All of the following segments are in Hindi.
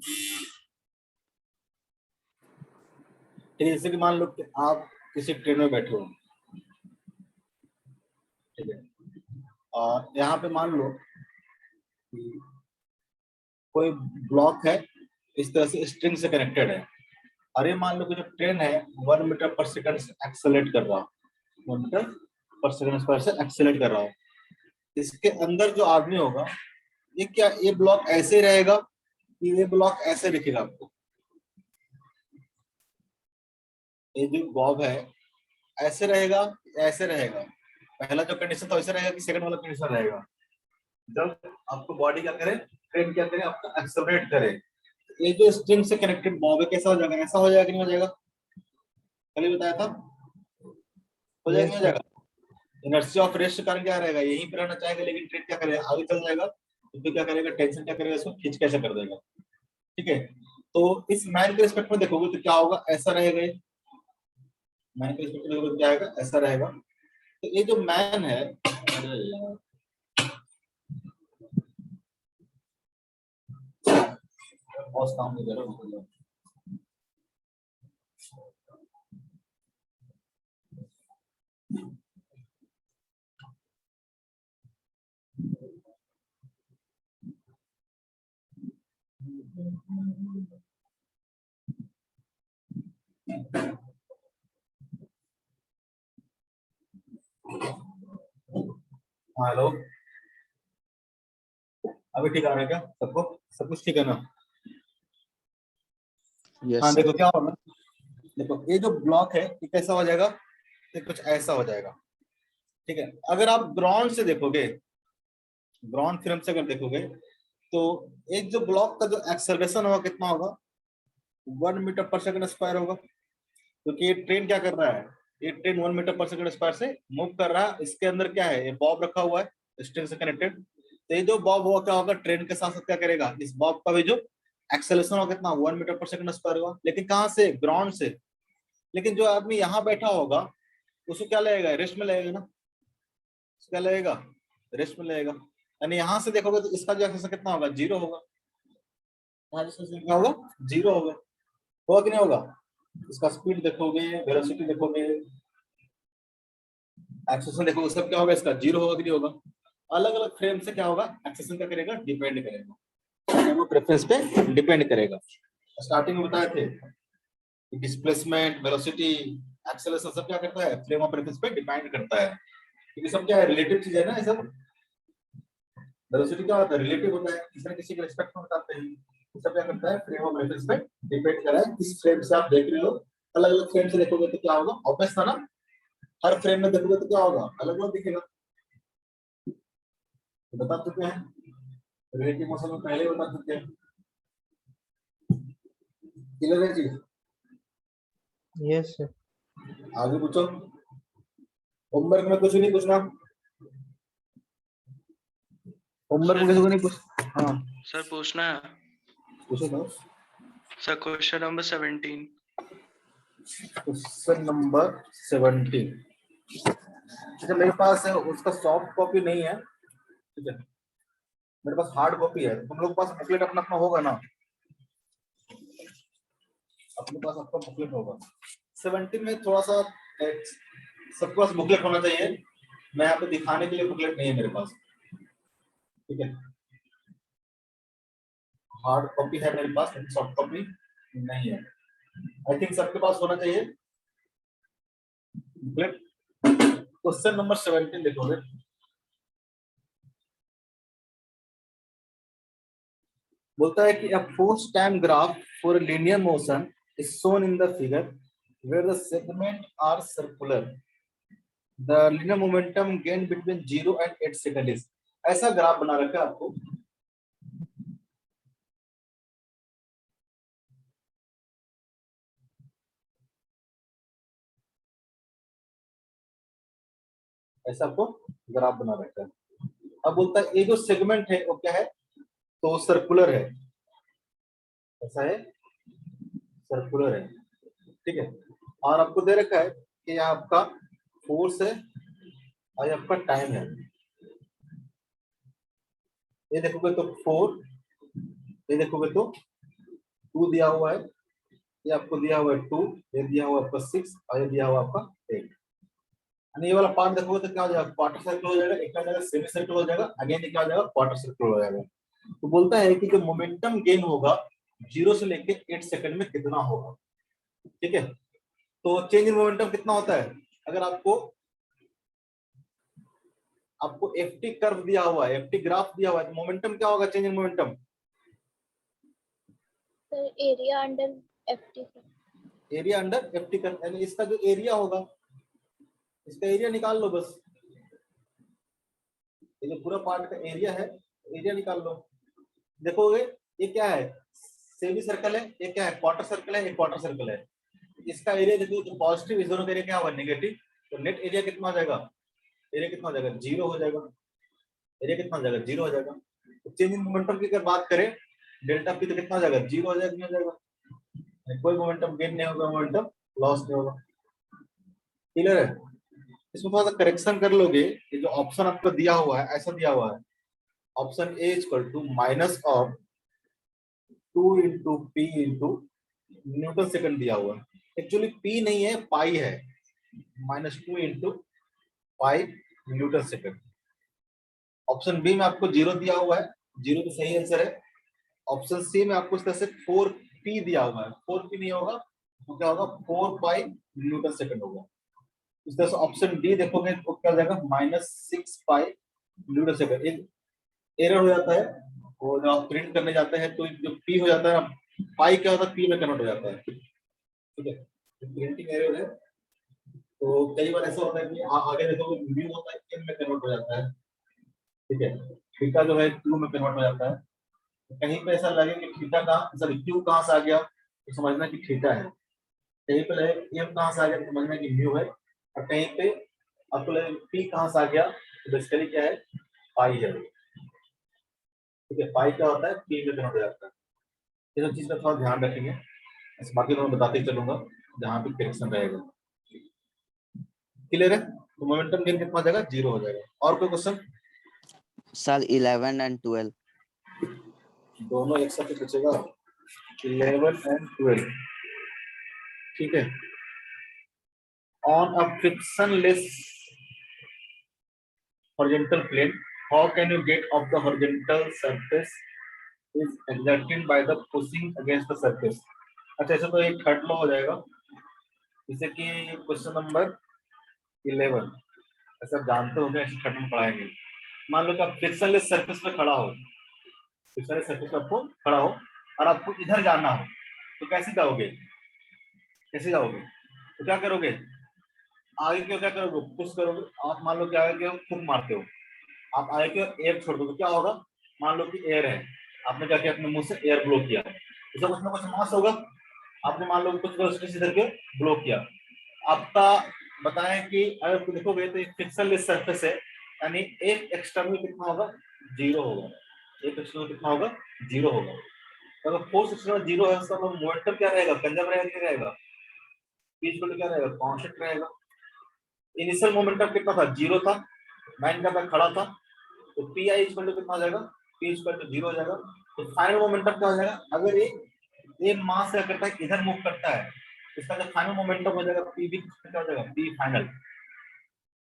ठीक है, जैसे कि मान लो कि आप किसी ट्रेन में बैठे हो, ठीक है, और यहाँ पे मान लो कि कोई ब्लॉक है, इस तरह से स्ट्रिंग से कनेक्टेड है, और ये मान लो कि जो ट्रेन है 1 मीटर पर सेकंड से एक्सेलरेट कर रहा हो, 1 मीटर पर सेकंड स्क्वायर से एक्सेलरेट कर रहा हो। इसके अंदर जो आदमी होगा, ये क्या, ये ब्लॉक ऐसे ही रहेगा कि ये ब्लॉक ऐसे दिखेगा आपको? ये जो बॉब है ऐसे रहेगा, ऐसे रहेगा? पहला जो कंडीशन था वैसे रहेगा कि सेकंड वाला कंडीशन रहेगा? जब आपको बॉडी क्या करे, ट्रेन क्या करे, आपको एक्सेलरेट करे, ये जो स्ट्रिंग से कनेक्टेड बॉब है कैसा हो जाएगा? ऐसा हो जाएगा कि नहीं हो जाएगा? कल ही बताया था, हो जाएगा, नहीं हो जाएगा? इनर्शिया ऑफ रेस्ट के कारण क्या रहेगा, यहीं पर रहना चाहेगा, लेकिन ट्रेन क्या करेगा, आगे चल जाएगा, तो फिर क्या करेगा, टेंशन क्या करेगा, इसको खींच कैसे कर देगा। ठीक है, तो इस मैन के रिस्पेक्ट में देखोगे तो क्या होगा, ऐसा रहेगा। ये मैन के रिस्पेक्ट में देखोगे तो क्या आएगा, ऐसा रहेगा। तो ये जो मैन है, अरे यार बहुत काम नहीं कर रहा। हेलो, अभी ठीक आ रहा है क्या सबको? सब कुछ ठीक है ना? यस हाँ सर। देखो क्या होगा, देखो ये जो ब्लॉक है ये कैसा हो जाएगा, ये कुछ ऐसा हो जाएगा। ठीक है, अगर आप ग्राउंड से देखोगे, ग्राउंड फ्रेम से अगर देखोगे, तो एक जो ब्लॉक का जो एक्सेलरेशन होगा कितना होगा, 1 मीटर पर सेकंड स्क्वायर होगा, क्योंकि ये ट्रेन क्या कर रहा है, ये ट्रेन 1 मीटर पर सेकंड स्क्वायर से मूव कर रहा है। इसके अंदर क्या है, ये बॉब रखा हुआ है स्ट्रिंग से कनेक्टेड। तो ये जो बॉब हुआ क्या होगा, ट्रेन के साथ साथ क्या करेगा, इस बॉब का भी जो एक्सेलरेशन होगा कितना, 1 मीटर पर सेकंड स्क्वायर होगा, लेकिन कहाँ से, ग्राउंड से। लेकिन जो आदमी यहाँ बैठा होगा उसको क्या लगेगा, रेस्ट में लगेगा ना, उसको क्या लगेगा, रेस्ट में लगेगा। यानी यहाँ से देखोगे तो इसका जो एक्सेलरेशन कितना होगा, 0 होगा। यहाँ जो एक्सेलरेशन क्या होगा, 0 होगा कि नहीं होगा? इसका स्पीड देखोगे, वेलोसिटी देखोगे, एक्सेशन देखोगे, सब क्या होगा, इसका 0 होगा कि नहीं होगा? अलग अलग फ्रेम से क्या होगा, एक्सेशन क्या करेगा, डिपेंड करेगा, वो प्रेफरेंस पे डिपेंड करेगा। स्टार्टिंग में बताए थे डिस्प्लेसमेंट, वेलोसिटी, एक्सेलरेशन सब क्या करता है, फ्रेम ऑफ रेफरेंस पे डिपेंड करता है। ये सब क्या है, रिलेटिव चीज है ना, ये सब। वेलोसिटी क्या होता है, रिलेटिव होता है, किसी न किसी के रिस्पेक्ट में बताते हैं। ये सब क्या करता है, फ्रेम ऑफ रेफरेंस पे डिपेंड कर रहा है, किस फ्रेम से आप देख रहे हो। अलग अलग फ्रेम से देखोगे तो क्या होगा, ऑब्वियस था ना, हर फ्रेम में देखोगे तो क्या होगा, अलग अलग दिखेगा। तो बता चुके हैं, रिलेटिव मोशन में पहले बता चुके हैं। क्लियर है चीज? Yes sir. आगे पूछो, होमवर्क में कुछ नहीं पूछना, होमवर्क में किसी को नहीं पूछ। हाँ सर पूछना है। पूछो तो। Sir question number 17। Question number 17। अच्छा, मेरे पास है उसका सॉफ्ट कॉपी नहीं है, ठीक है, मेरे पास हार्ड कॉपी है। तुम लोग के पास बुकलेट अपना अपना होगा ना, अपने पास आपका बुकलेट होगा। 17 में थोड़ा सा सबके पास बुकलेट होना चाहिए। मैं यहाँ पे दिखाने के लिए बुकलेट नहीं है मेरे पास, ठीक है, हार्ड कॉपी है मेरे पास, सॉफ्ट कॉपी नहीं है। आई थिंक सबके पास होना चाहिए बुकलेट। क्वेश्चन नंबर 17 देखोगे, बोलता है कि a force time graph for a linear motion is shown in the figure where the segment are circular. The linear momentum gained between 0 and 8 seconds is, ऐसा ग्राफ बना रखा है आपको। ऐसा आपको ग्राफ बना रखा है। अब बोलता है ये जो सेगमेंट है वो क्या है, तो सर्कुलर है, ऐसा है, सर्कुलर है, ठीक है। और आपको दे रखा है कि यहाँ आपका फोर्स है और ये आपका टाइम है। ये देखोगे तो 4, ये देखोगे तो 2 दिया हुआ है, ये आपको दिया हुआ है 2, ये दिया हुआ है आपका 6 और ये दिया हुआ आपका 8। यानी ये वाला पार्ट देखोगे तो क्या हो जाएगा, क्वार्टर सर्कल हो जाएगा, एक क्या हो जाएगा सेमी सर्कल हो जाएगा, अगेन क्या हो जाएगा क्वार्टर सर्कल हो जाएगा। तो बोलता है कि जो मोमेंटम गेन होगा 0 से लेके 8 सेकंड में कितना होगा। ठीक है, तो चेंज इन मोमेंटम कितना होता है, अगर आपको एफटी कर्व दिया हुआ है, एफटी ग्राफ दिया हुआ है, तो मोमेंटम क्या होगा, change in momentum sir area under FT area under FT curve, यानी इसका जो एरिया होगा इसका एरिया निकाल लो बस, ये जो पूरा पार्ट का एरिया है एरिया निकाल लो। देखोगे ये क्या है, सेमी सर्कल है, ये क्या है क्वार्टर सर्कल है, एक क्वार्टर सर्कल है। इसका एरिया देखो तो पॉजिटिव, इस दोनों का एरिया क्या होगा नेगेटिव, तो नेट एरिया कितना हो जाएगा, एरिया कितना हो जाएगा 0 हो जाएगा, एरिया कितना हो जाएगा 0 हो जाएगा। तो चेंज इन मोमेंटम की अगर बात करें डेल्टा पी तो कितना हो जाएगा 0 हो जाएगा, नहीं हो जाएगा, कोई मोमेंटम गेन नहीं होगा, मोमेंटम लॉस नहीं होगा। क्लियर है, इसमें थोड़ा सा करेक्शन कर लोगे, ये जो ऑप्शन आपको दिया हुआ है ऐसा दिया हुआ है, option A equal to minus of 2 into P into newton second दिया हुआ है, एक्चुअली पी नहीं है पाई है, -2 into pi newton second. Option B में आपको 0 दिया हुआ है, 0 तो सही आंसर है। ऑप्शन सी में आपको इस तरह से 4p दिया हुआ है, 4p नहीं होगा तो क्या होगा 4 पाई न्यूटन सेकंड होगा। इस तरह से ऑप्शन डी देखोगे तो क्या हो जाएगा -6 पाई न्यूटन सेकंड। एक एरर हो जाता है, वो जब आप प्रिंट करने जाते हैं तो जो पी हो जाता है ना, पाई क्या होता है पी में कन्वर्ट हो जाता है। ठीक है, प्रिंटिंग एरर है, तो कई बार ऐसा होता है कि आगे देखो म्यू होता है एन में कन्वर्ट हो जाता है। ठीक है, थीटा जो है क्यू में कन्वर्ट हो जाता है, तो कहीं पे ऐसा लगे कि थीटा का सॉरी क्यू कहाँ से आ गया तो समझना कि थीटा है, कहीं पे लगे एम कहाँ से आ गया तो समझना कि म्यू है, और कहीं पे आपको लगे पी कहाँ से आ गया तो बेसिकली क्या है पाई है। ठीक है, पाई क्या होता है पी में कन्वर्ट हो जाता है। ये सब चीज का थोड़ा ध्यान रखेंगे, ऐसे बाकी तो मैं बताते ही चलूंगा जहाँ पे करेक्शन रहेगा। क्लियर है, तो मोमेंटम गेन कितना हो जाएगा 0 हो जाएगा। और कोई क्वेश्चन, सर 11 and 12। दोनों एक साथ ही पूछेगा 11 एंड 12। ठीक है, on a frictionless horizontal plane how can you get of the horizontal surface is exerted by the pushing against the surface। अच्छा ऐसा तो एक थर्ड लॉ हो जाएगा, जैसे कि क्वेश्चन नंबर 11 ऐसा आप जानते होंगे, ऐसे थर्ड में पढ़ाएंगे। मान लो कि आप फ्रिक्शनलेस सरफेस पे खड़ा हो, फ्रिक्शनलेस सरफेस पे आपको खड़ा हो और आपको इधर जाना हो, तो कैसे जाओगे, कैसे जाओगे, तो क्या करोगे, आगे क्यों क्या करोगे पुश करोगे। आप मान लो कि आगे क्यों फूंक मारते हो, आप आगे क्यों एयर छोड़ दो तो क्या होगा, मान लो कि एयर है, आपने क्या किया अपने मुंह से एयर ब्लो किया, इसका कुछ ना कुछ मास होगा, आपने मान लो कुछ वेलोसिटी इधर के ब्लो किया। आपका बताएं कि अगर देखोगे तो एक फ्रिक्शनलेस सरफेस है, यानी एक एक्सटर्नल कितना होगा 0 होगा, एक एक्सटर्नल कितना होगा 0 होगा। तो अगर फोर्स एक्सटर्नल 0 है उसका मोमेंटम क्या रहेगा, कंजर्व रहेगा, नहीं रहेगा, पी इक्वल टू क्या रहेगा कांस्टेंट रहेगा। इनिशियल मोमेंटम कितना था 0 था, मैन का खड़ा था, तो पी आई इक्वल टू कितना हो जाएगा, पी इक्वल टू 0 हो जाएगा। तो फाइनल मोमेंटम क्या हो जाएगा, अगर ये मास क्या करता है इधर मूव करता है, इसका जो फाइनल मोमेंटम हो जाएगा पी भी क्या हो जाएगा पी फाइनल।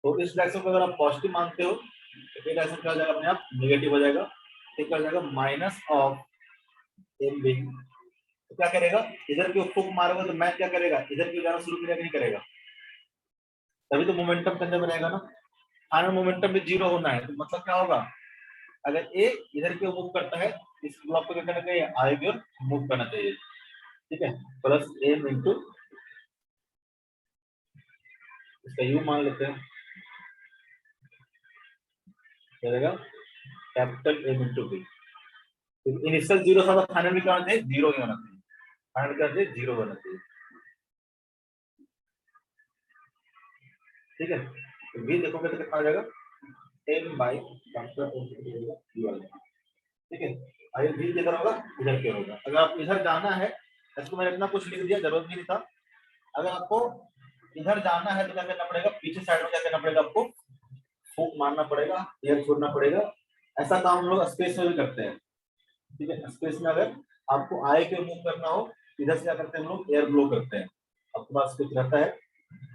तो इस डायरेक्शन को अगर आप पॉजिटिव मानते हो तो ये डायरेक्शन क्या हो जाएगा अपने आप नेगेटिव हो जाएगा, तो क्या हो जाएगा माइनस ऑफ एम बी। तो क्या करेगा, इधर की फूक मारोगे तो मैच क्या करेगा, इधर की जाना शुरू करेगा नहीं करेगा, तभी तो मोमेंटम कंजर्व रहेगा ना। फाइनल मोमेंटम भी 0 होना है, तो मतलब क्या होगा, अगर ए इधर की मूव करता है इस ब्लॉक को क्या करना चाहिए, आगे की ओर मूव करना चाहिए। ठीक है, प्लस एम इंटू इसका यू मान लेते हैं, चलेगा capital M into B. Initial 0 था, फाइनल में क्या होना चाहिए 0 ही होना चाहिए, फाइनल क्या चाहिए 0 होना चाहिए। ठीक है, तो v देखोगे तो कितना आ जाएगा m बाई कैपिटल एम। ठीक है, अगर v किधर होगा इधर के होगा। अगर आप इधर जाना है, इसको मैंने इतना कुछ लिख दिया, जरूरत भी नहीं था। अगर आपको इधर जाना है तो क्या करना पड़ेगा, पीछे साइड में क्या करना पड़ेगा, आपको फूंक मारना पड़ेगा, एयर छोड़ना पड़ेगा। ऐसा काम हम लोग स्पेस में भी करते हैं। ठीक है, स्पेस में अगर आपको आई के मूव करना हो, इधर से क्या करते हैं हम लोग, एयर ब्लो करते हैं। आपके पास कुछ रहता है,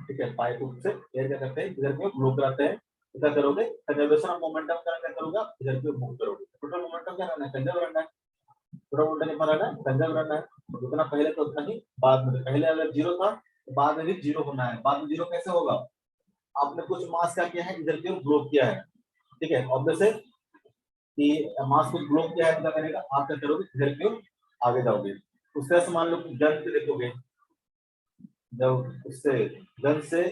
ठीक है, पाइप से एयर क्या करते हैं, इधर को ब्लो कराते हैं। तो क्या करोगे, कंजर्वेशन ऑफ मोमेंटम का क्या करोगे, इधर को मूव करोगे। टोटल मोमेंटम क्या रहना है, कंजर्व रहना है। टोटल मोमेंटम कितना रहना है, कंजर्व रहना है। जितना पहले तो उतना ही बाद में। पहले अगर जीरो था तो बाद में भी जीरो होना है। बाद में जीरो कैसे होगा, आपने कुछ मास क्या किया है, इधर को ब्लो किया है, ठीक है। ऑब्वियस है कि मास को ब्लो किया है तो क्या करेगा, आप क्या करोगे, इधर को आगे जाओगे। उस तरह से मान लो कि गन पे देखोगे, जब उससे गन से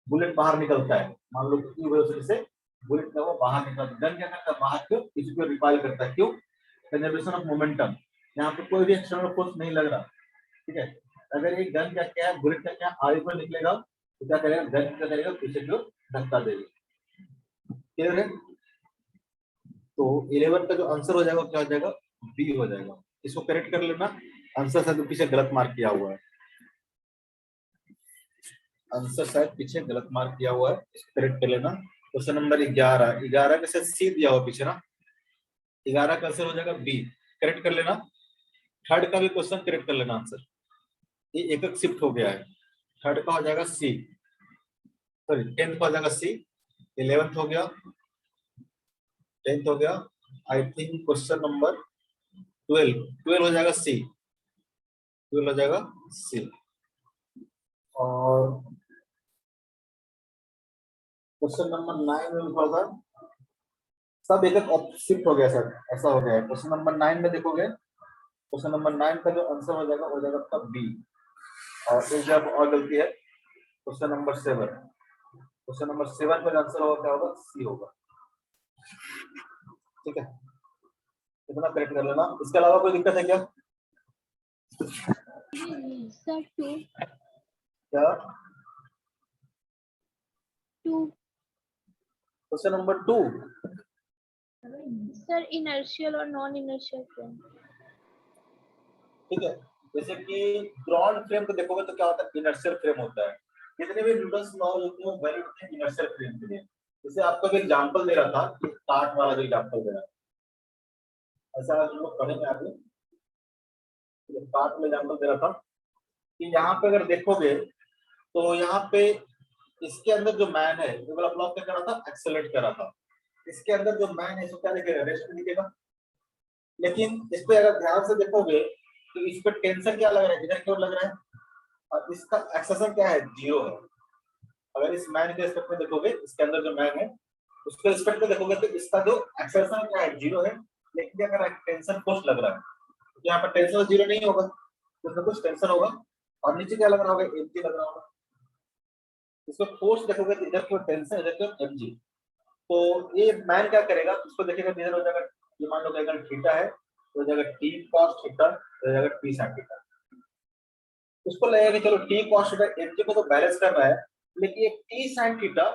बुलेट बाहर निकलता है, मान लो कि वेलोसिटी से बुलेट का वो बाहर निकलता है, गन क्या करता है, बाहर क्यों, किसी को रिपाइल करता है। क्यों, कंजर्वेशन ऑफ मोमेंटम। यहाँ पे कोई भी एक्सटर्नल फोर्स नहीं लग रहा, ठीक है। अगर ये गन का क्या है, बुलेट का क्या आगे पर निकलेगा तो क्या करेगा, गन क्या करेगा, पीछे की ओर धक्का देगा। क्लियर है। तो 11 का जो आंसर हो जाएगा क्या हो जाएगा, बी हो जाएगा। इसको करेक्ट कर लेना। आंसर शायद पीछे गलत मार्क किया हुआ है, आंसर शायद पीछे गलत मार्क किया हुआ है, इसको करेक्ट कर लेना। क्वेश्चन नंबर 11, 11 के साथ सी दिया हुआ पीछे ना, 11 का आंसर हो जाएगा बी, करेक्ट कर लेना। थर्ड का भी क्वेश्चन करेक्ट कर लेना आंसर। ये एक एक शिफ्ट हो गया है। थर्ड का हो जाएगा सी, सॉरी 10th का हो जाएगा सी, 11th हो गया, 10th हो गया। आई थिंक क्वेश्चन नंबर 12 हो जाएगा सी, 12 हो जाएगा सी। और क्वेश्चन नंबर 9 में थोड़ा सा सब एक एक शिफ्ट हो गया सर, ऐसा हो गया है। क्वेश्चन नंबर 9 में देखोगे, क्वेश्चन नंबर 9 का जो आंसर हो जाएगा आपका बी। और एक जब और गलती है, क्वेश्चन नंबर 7, क्वेश्चन नंबर 7 का आंसर होगा क्या होगा, सी होगा, ठीक है। इतना करेक्ट कर लेना। इसके अलावा कोई दिक्कत है क्या, सर क्या? 2 क्वेश्चन नंबर 2, सर इनर्शियल और नॉन इनर्शियल फ्रेम। ठीक है। जैसे कि ग्राउंड फ्रेम को देखोगे तो क्या होता है, इनर्शियल फ्रेम होता है। जितने भी न्यूटन्स लॉ होते हैं वैलिड होते हैं इनर्शियल फ्रेम के लिए। जैसे आपको एक एग्जांपल दे रहा था, कार्ट वाला जो एग्जांपल दे रहा था, ऐसा हम लोग पढ़ेंगे आगे। कार्ट में एग्जांपल दे रहा था कि यहाँ पे अगर देखोगे तो यहाँ पे इसके अंदर जो मैन है, ये वाला ब्लॉक क्या कर रहा था, एक्सेलरेट कर रहा था। इसके अंदर जो मैन है इसको क्या दिखेगा, रेस्ट दिखेगा। लेकिन इस पे अगर ध्यान से देखोगे तो इस पे टेंशन क्या लग रहा है, इधर की ओर लग रहा है, और इसका एक्सेशन क्या है, जीरो है। अगर इस मैन के रिस्पेक्ट में देखोगे, इसके अंदर जो मैन है उसके रिस्पेक्ट में देखोगे तो इसका जो एक्सेशन क्या है, जीरो है। लेकिन क्या कर रहा है, टेंशन फोर्स लग रहा है। तो यहाँ पर टेंशन जीरो नहीं होगा, कुछ ना कुछ टेंशन होगा। और नीचे क्या लग रहा होगा, एमजी लग रहा होगा। इसको फोर्स देखोगे तो इधर की ओर टेंशन, इधर की ओर एमजी। तो ये मैन क्या करेगा, उसको देखेगा, इधर हो जाएगा, ये मान लो कि अगर थीटा है तो हो जाएगा टी कॉस थीटा, हो जाएगा टी साइन थीटा। उसको लगेगा कि चलो टी कॉस थीटा एमजी को तो बैलेंस कर रहा है, लेकिन ये T sine theta,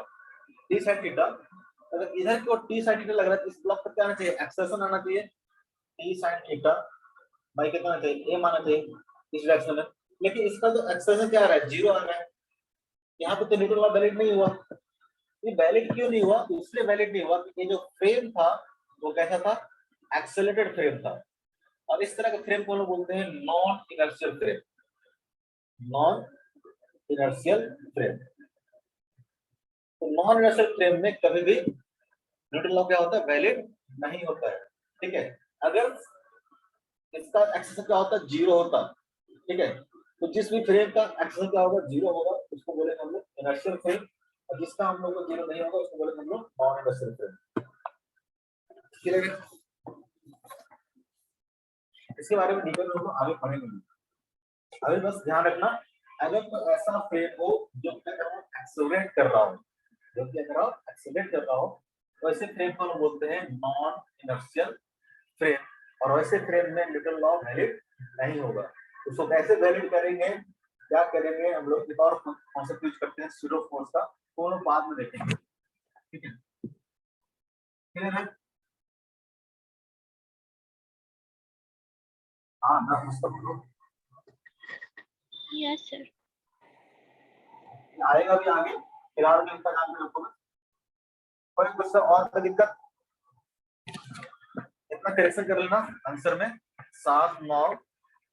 T sine theta अगर इधर की ओर टी साइन थीटा लग रहा है तो इस ब्लॉक पर क्या आना चाहिए, एक्सेशन आना चाहिए। टी साइन थीटा बाई कितना आना चाहिए, एम आना चाहिए इस डायरेक्शन में। लेकिन इसका जो एक्सेशन क्या आ रहा है, जीरो आ रहा है। यहाँ पे तो न्यूटन लॉ वैलिड नहीं हुआ। ये वैलिड क्यों नहीं हुआ, इसलिए वैलिड नहीं हुआ कि ये जो फ्रेम था वो कैसा था, एक्सेलरेटेड फ्रेम था। और इस तरह के फ्रेम को लोग बोलते हैं non inertial frame, non inertial frame. तो नॉन इनर्शियल फ्रेम में कभी भी न्यूटन लॉ क्या होता है, वैलिड नहीं होता है, ठीक है। अगर इसका एक्सेशन क्या होता है, जीरो होता, ठीक है। तो जिस भी फ्रेम का एक्सेशन क्या होगा, जीरो होगा, उसको बोलेंगे हम लोग इनर्शियल फ्रेम। और जिसका हम लोग को जीरो नहीं होगा उसको बोलेंगे हम लोग नॉन इनर्शियल फ्रेम। इसके बारे में डिटेल में आगे पढ़ेंगे। अभी बस ध्यान रखना, अगर तो ऐसा फ्रेम हो जो क्या कर रहा हूँ, एक्सेलरेट कर रहा हूँ, जो क्या कर रहा हूँ, एक्सेलरेट कर रहा हूँ, तो ऐसे फ्रेम को हम बोलते हैं नॉन इनर्शियल फ्रेम। और वैसे फ्रेम में न्यूटन लॉ वैलिड नहीं होगा। उसको कैसे वैलिड करेंगे, क्या करेंगे, हम लोग एक और कॉन्सेप्ट यूज करते हैं सूडो फोर्स का, वो लोग बाद में देखेंगे, ठीक है। क्लियर है? हाँ ना, मुझको यस सर। आएगा भी आगे, फिलहाल में इसका नाम रखो। कोई क्वेश्चन और का दिक्कत, इतना करेक्शन कर लेना आंसर में, 7, 9,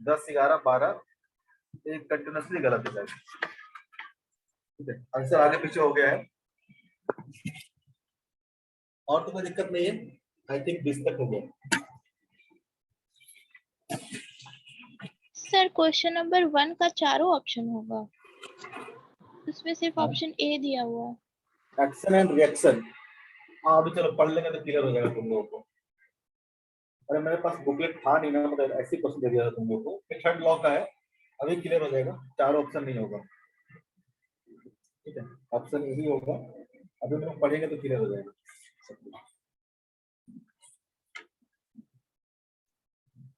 10, 11, 12 एक कंटिन्यूसली गलत है। ठीक है, आंसर आगे पीछे हो गया है। और तो कोई दिक्कत नहीं है, आई थिंक 20 तक हो गया। सर क्वेश्चन नंबर 1 का चारों ऑप्शन होगा, उसमें सिर्फ हाँ। ऑप्शन ए दिया हुआ है। एक्शन एंड रिएक्शन, हाँ अभी चलो पढ़ लेंगे तो क्लियर हो जाएगा तुम लोगों को। अरे मेरे पास बुकलेट था नहीं ना, मतलब ऐसी क्वेश्चन दे दिया था तुम लोगों को। थर्ड लॉ का है, अभी क्लियर हो जाएगा, चारों ऑप्शन नहीं होगा। ठीक है, ऑप्शन यही होगा, अभी हम लोग पढ़ेंगे तो क्लियर हो जाएगा।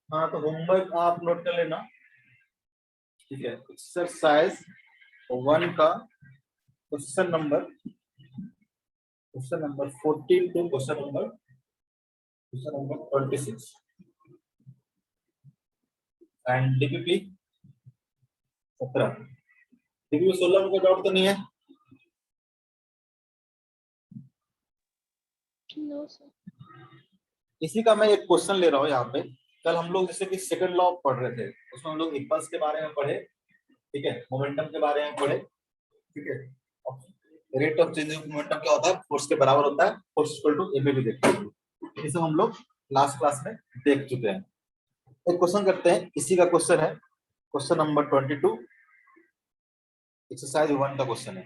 हाँ तो होमवर्क आप नोट कर लेना। ठीक है, एक्सरसाइज 1 का question number 14 to question number 26 and DPP 17। DPP 16 में कोई डाउट तो नहीं है? No sir. इसी का मैं एक क्वेश्चन ले रहा हूँ यहाँ पे। कल हम लोग जैसे कि सेकंड लॉ पढ़ रहे थे, उसमें हम लोग इंपल्स के बारे में पढ़े, ठीक है, मोमेंटम के बारे में पढ़े, ठीक है, rate of change of momentum क्या होता है, फोर्स के बराबर होता है, फोर्स इक्वल टू एम भी देखते हैं, ये सब हम लोग लास्ट क्लास में देख चुके हैं। एक क्वेश्चन करते हैं, इसी का क्वेश्चन है, क्वेश्चन नंबर 22 एक्सरसाइज 1 का क्वेश्चन है।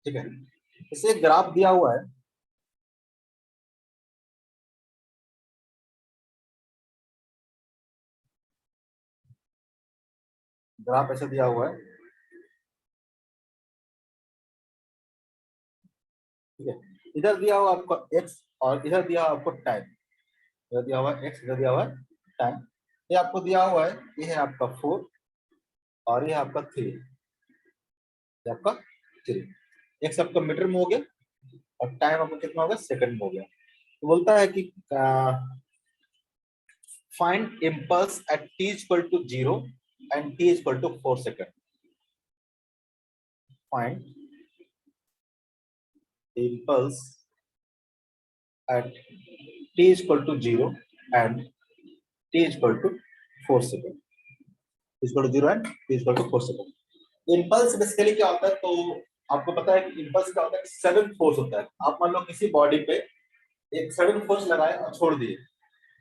ठीक है, इसे एक ग्राफ दिया हुआ है, ग्राफ ऐसा दिया हुआ है, ठीक है, इधर दिया हुआ आपको x और इधर दिया हुआ आपको टाइम, इधर दिया हुआ है x, इधर दिया हुआ है टाइम। ये आपको दिया हुआ है, ये है आपका 4 और ये आपका 3, ये आपका 3। x आपका मीटर में हो गया और टाइम आपका कितना होगा, सेकंड में हो गया। तो बोलता है कि find impulse at t equal to 0 and t equal to 4 second. Find impulse at t equal to 0 and t equal to 4 second, equal to 0 and t equal to 4 second. Impulse basically क्या होता है, तो आपको पता है कि इम्पल्स क्या होता है, सडन फोर्स होता है। आप मान लो किसी बॉडी पे एक सडन फोर्स लगाए और छोड़ दिए,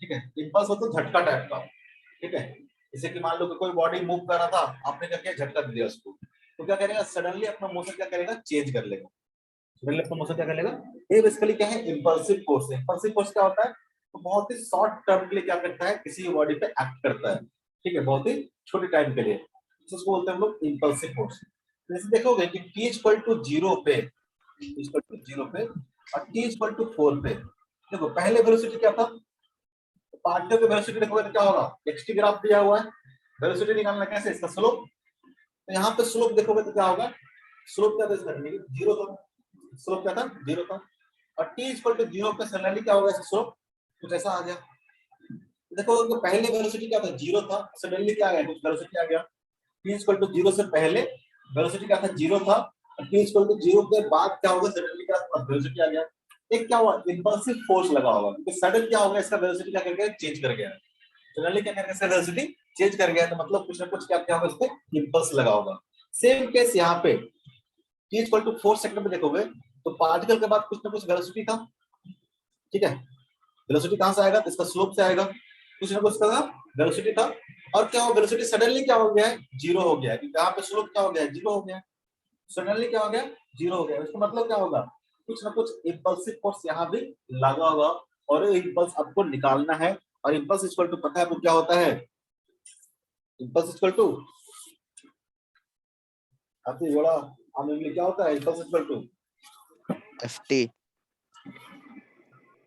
ठीक है, इम्पल्स होता है झटका टाइप का। ठीक है, जैसे कि मान लो कि कोई बॉडी मूव कर रहा था, आपने क्या किया, झटका दिया उसको, तो क्या करेगा, सडनली अपना मोशन क्या करेगा, चेंज कर लेगा। मोशन क्या करेगा, ये बेसिकली क्या है, इंपल्सिव फोर्स है। इंपल्सिव फोर्स क्या होता है, तो बहुत ही शॉर्ट टर्म के लिए क्या करता है, किसी बॉडी पे एक्ट करता है, ठीक है, बहुत ही छोटे टाइम के लिए, तो उसको बोलते हैं हम लोग इंपल्सिव फोर्स। जैसे देखोगे कि t इक्वल टू 0 पे, इक्वल टू 0 पे और t इक्वल टू 4 पे, देखो पहले वेलोसिटी क्या था, पार्टिकल की वेलोसिटी देखोगे तो क्या होगा, xt ग्राफ दिया हुआ है, वेलोसिटी निकालना कैसे, इसका स्लोप, तो यहाँ पे स्लोप देखोगे तो क्या होगा, स्लोप क्या था, 0 था, स्लोप क्या था, 0 था, और t इक्वल टू 0 पे सडनली क्या होगा, स्लोप कुछ ऐसा आ गया। देखो तो पहले वेलोसिटी क्या था, 0 था, सडनली क्या आ गया, कुछ वेलोसिटी आ गया। t इक्वल टू 0 से पहले वेलोसिटी क्या था, 0 था, और t इक्वल टू 0 के बाद क्या होगा, सडनली क्या वेलोसिटी आ गया। एक क्या हुआ, इंपल्सिव फोर्स लगा होगा, क्योंकि सडन क्या होगा, इसका वेलोसिटी क्या कर गया, चेंज कर गया, सडनली क्या करके इसका वेलोसिटी चेंज कर गया, तो मतलब कुछ ना कुछ क्या क्या होगा, इस पे इंपल्स लगा होगा। सेम केस यहाँ पे t इक्वल टू 4 सेकंड में देखोगे तो पार्टिकल के बाद कुछ ना कुछ वेलोसिटी था, ठीक है, वेलोसिटी कहां से आएगा, तो इसका स्लोप से आएगा, कुछ ना कुछ का वेलोसिटी था, और क्या हो, वेलोसिटी सडनली क्या हो गया है, 0 हो गया है, यहाँ पे स्लोप क्या हो गया है, 0 हो गया, सडनली क्या हो गया, 0 हो गया। इसका मतलब क्या होगा, कुछ ना कुछ इंपल्सिव फोर्स यहाँ भी लगा होगा, और ये इंपल्स आपको निकालना है, और इंपल्स इक्वल टू पता है आपको क्या होता है, इंपल्स इक्वल टू आपकी बड़ा आम इंग्लिश क्या होता है, impulse equal to ft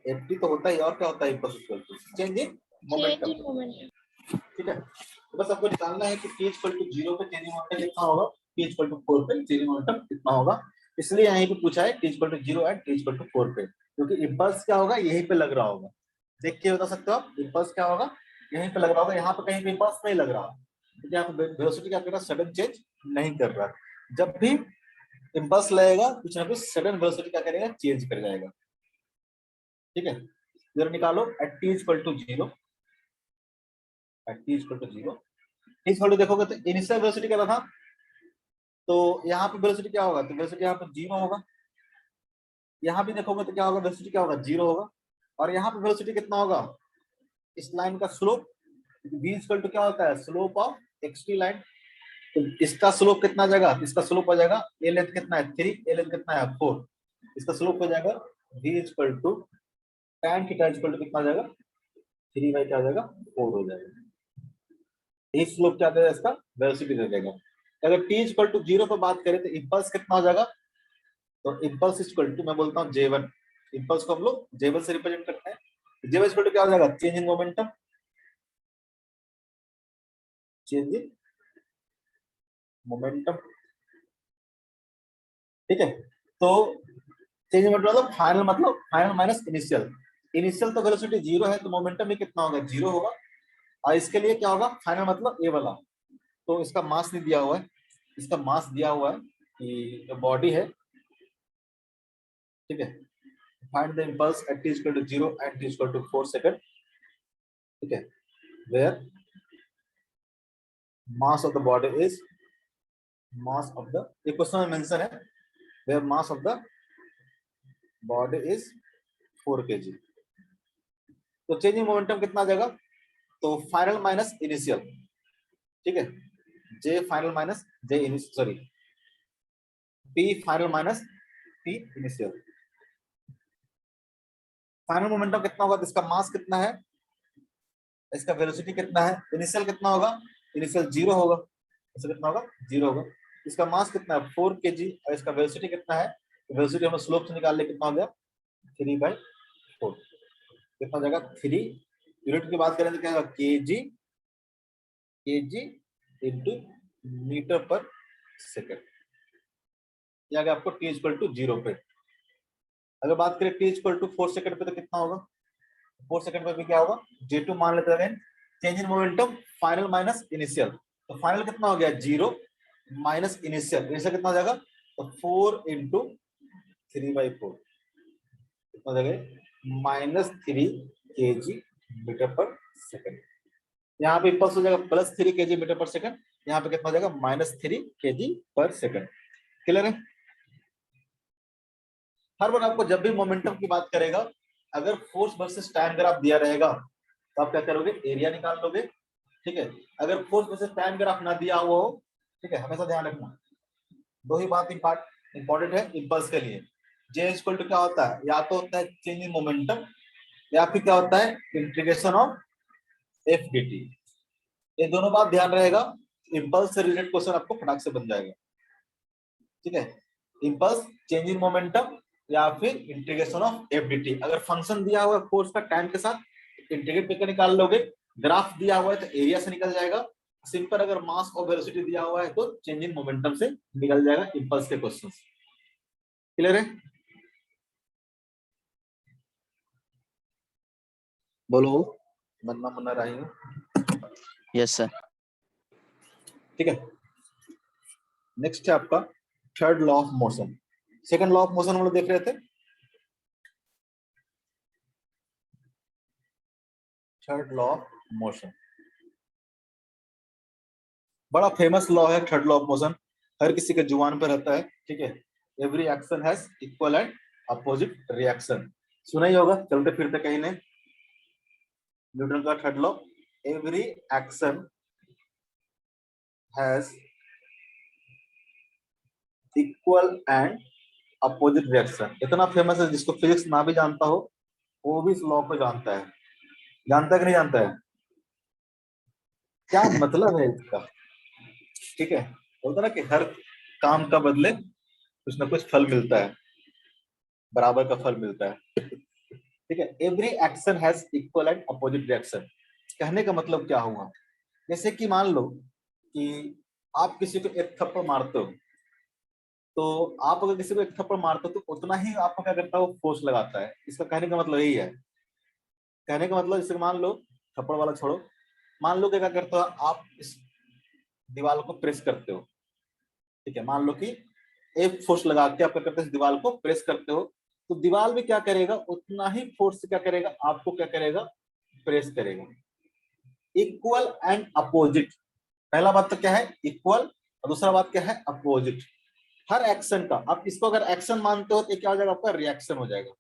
FT तो होता ही, और क्या होता है, impulse equal to change in change momentum. In momentum. ठीक है, तो बस आपको निकालना है कि t इक्वल टू 0 पे चेंज इन मोमेंटम कितना होगा, t इक्वल टू 4 पे चेंज इन मोमेंटम कितना होगा। इसलिए यहीं पे पूछा है t equal to 0 and t equal to 4 पे, क्योंकि इंपल्स क्या होगा, यहीं पे लग रहा होगा। देख के बता सकते हो आप, इंपल्स क्या होगा, यहीं पे लग रहा होगा, यहाँ पे कहीं भी इंपल्स नहीं लग रहा, क्योंकि यहाँ पे वेलोसिटी क्या कर रहा है, सडन चेंज नहीं कर रहा। जब भी इंपल्स लगेगा कुछ ना कुछ सडन वेलोसिटी क्या करेगा, चेंज कर जाएगा। ठीक है, इधर निकालो at t equal to 0, at T equal to 0। T equal to देखोगे तो इनिशियल वेलोसिटी क्या था, तो यहाँ पे वेलोसिटी क्या होगा, तो वेलोसिटी यहाँ पे 0 होगा। यहाँ भी देखोगे तो क्या होगा, वेलोसिटी क्या होगा, 0 होगा। और यहाँ पे वेलोसिटी कितना होगा, इस लाइन का स्लोप v इक्वल टू क्या होता है, स्लोप ऑफ एक्सटी लाइन। तो इसका स्लोप कितना आ जाएगा, इसका स्लोप हो जाएगा, ए लेंथ कितना है 3, ए लेंथ कितना है 4, इसका स्लोप हो जाएगा v equal to tan theta equal to कितना आ जाएगा 3 बाई क्या आ जाएगा 4 हो जाएगा। ये स्लोप क्या देगा, इसका वेलोसिटी दे देगा। अगर t इक्वल टू 0 पर बात करें तो इंपल्स कितना हो जाएगा, तो इंपल्स इक्वल टू मैं बोलता हूँ J1, इंपल्स को हम लोग J1 से रिप्रेजेंट करते हैं। J1 इक्वल टू क्या हो जाएगा, change in momentum, change in momentum, ठीक है। तो चेंज इन मतलब फाइनल माइनस इनिशियल। इनिशियल तो वेलोसिटी 0 है, तो मोमेंटम भी कितना होगा 0 होगा। और इसके लिए क्या होगा, फाइनल मतलब ए वाला, तो इसका मास नहीं दिया हुआ है, इसका मास दिया हुआ है कि जो बॉडी है, ठीक है। Find the impulse at t equal to 0 and t equal to 4 second, ठीक है, where mass of the body is, mass of the, ये क्वेश्चन में मेंशन है, where mass of the body is 4 kg। तो चेंजिंग मोमेंटम कितना आ जाएगा, तो फाइनल माइनस इनिशियल, ठीक है, J final minus J initial, sorry P final minus P initial. Final momentum कितना होगा, तो इसका मास कितना है, इसका वेलोसिटी कितना है, इनिशियल कितना होगा, इनिशियल 0 होगा, इसका कितना होगा 0 होगा। इसका मास कितना है 4 kg, और इसका वेलोसिटी कितना है, वेलोसिटी हम स्लोप से निकाल ले, कितना हो गया 3/4, कितना हो जाएगा 3। यूनिट की बात करें तो क्या होगा केजी इंटू मीटर पर सेकेंड। ये आ गया आपको t इक्वल टू 0 पे। अगर बात करें t इक्वल टू 4 सेकंड पे तो कितना होगा, 4 सेकंड पे भी क्या होगा, J2 मान लेते हैं, change in momentum final minus initial. तो फाइनल कितना हो गया 0 माइनस इनिशियल, इनिशियल कितना हो जाएगा, तो 4 इंटू 3/4 कितना हो जाएगा -3 kg मीटर पर सेकंड। यहाँ पे इंपल्स हो जाएगा +3 kg मीटर पर सेकंड, यहाँ पे कितना हो जाएगा -3 kg पर सेकंड। क्लियर है। हर बार आपको जब भी मोमेंटम की बात करेगा, अगर फोर्स वर्सेस टाइम ग्राफ दिया रहेगा तो आप क्या करोगे, एरिया निकाल लोगे, ठीक है। अगर फोर्स वर्सेस टाइम ग्राफ ना दिया हुआ हो, ठीक है, हमेशा ध्यान रखना, दो ही बात इंपॉर्टेंट है इंपल्स के लिए। J इक्वल टू क्या होता है, या तो होता है चेंज इन मोमेंटम, या फिर क्या होता है integration of F D T. ये दोनों बात ध्यान रहेगा, इंपल्स से रिलेटेड क्वेश्चन आपको फटाक से बन जाएगा, ठीक है। इंपल्स, चेंज इन मोमेंटम, या फिर integration of F D T. अगर फंक्शन दिया हुआ है फोर्स का टाइम के साथ, इंटीग्रेट करके निकाल लोगे। ग्राफ दिया हुआ है तो एरिया से निकल जाएगा। सिंपल अगर मास और वेलोसिटी दिया हुआ है तो चेंज इन मोमेंटम से निकल जाएगा इंपल्स के क्वेश्चन। क्लियर है, बोलो मन्ना मन्ना रही हूँ। Yes sir. ठीक है, नेक्स्ट है आपका third law of motion. Second law of motion हम लोग देख रहे थे, थर्ड लॉ ऑफ मोशन बड़ा फेमस लॉ है। थर्ड लॉ ऑफ मोशन हर किसी के जुबान पर रहता है, ठीक है। Every action has equal and opposite reaction, सुना ही होगा चलते फिरते कहीं ने। न्यूटन का third law, every action has equal and opposite reaction. इतना फेमस है, जिसको फिजिक्स ना भी जानता हो वो भी इस लॉ को जानता है। जानता है कि नहीं जानता है, क्या मतलब है इसका, ठीक है। बोलता ना कि हर काम का बदले कुछ ना कुछ फल मिलता है, बराबर का फल मिलता है, ठीक है। Every action has equal and opposite reaction. कहने का मतलब क्या हुआ, जैसे कि मान लो कि आप किसी को एक थप्पड़ मारते हो, तो आप अगर किसी को एक थप्पड़ मारते हो तो उतना ही आपको क्या करता है, वो फोर्स लगाता है। इसका कहने का मतलब यही है। कहने का मतलब जैसे मान लो, थप्पड़ वाला छोड़ो, मान लो क्या करते हो, आप इस दीवार को प्रेस करते हो, ठीक है। मान लो कि एक फोर्स लगा के आप क्या करते हो, इस दीवार को प्रेस करते हो, तो दीवार भी क्या करेगा, उतना ही फोर्स से क्या करेगा, आपको क्या करेगा, प्रेस करेगा। Equal and opposite. पहला बात तो क्या है, इक्वल, और दूसरा बात क्या है, अपोजिट। हर एक्शन का आप इसको अगर एक्शन मानते हो तो क्या हो जाएगा, आपका रिएक्शन हो जाएगा।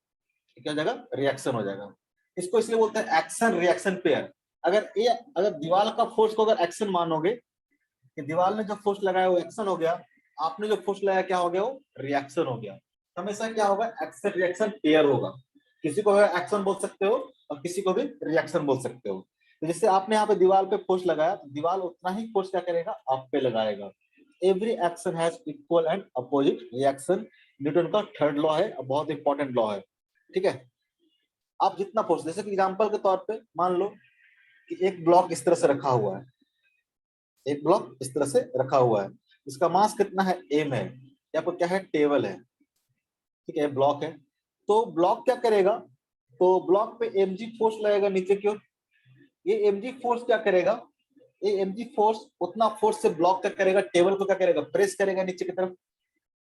क्या हो जाएगा, रिएक्शन हो जाएगा। इसको इसलिए बोलते हैं एक्शन रिएक्शन पेयर। अगर दीवार का फोर्स को अगर एक्शन मानोगे कि दीवार ने जो फोर्स लगाया वो एक्शन हो गया, आपने जो फोर्स लगाया क्या हो गया, वो रिएक्शन हो गया। हमेशा क्या होगा, एक्शन रिएक्शन पेयर होगा। किसी को एक्शन बोल सकते हो और किसी को भी रिएक्शन बोल सकते हो। तो जैसे आपने यहाँ पे दीवार पे फोर्स लगाया तो दीवार उतना ही फोर्स क्या करेगा, आप पे लगाएगा। Every action has equal and opposite reaction. Newton का थर्ड लॉ है, बहुत इंपॉर्टेंट लॉ है। ठीक है, आप जितना फोर्स, जैसे कि एग्जांपल के तौर पे मान लो कि एक ब्लॉक इस तरह से रखा हुआ है, एक ब्लॉक इस तरह से रखा हुआ है, इसका मास कितना है, m है, यहाँ पर क्या है, टेबल है। ठीक है, ब्लॉक है, तो ब्लॉक क्या करेगा, तो ब्लॉक पे mg फोर्स लगेगा नीचे की ओर। ये mg फोर्स क्या करेगा, ये mg फोर्स उतना फोर्स से ब्लॉक क्या करेगा, टेबल को क्या करेगा, प्रेस करेगा नीचे की तरफ।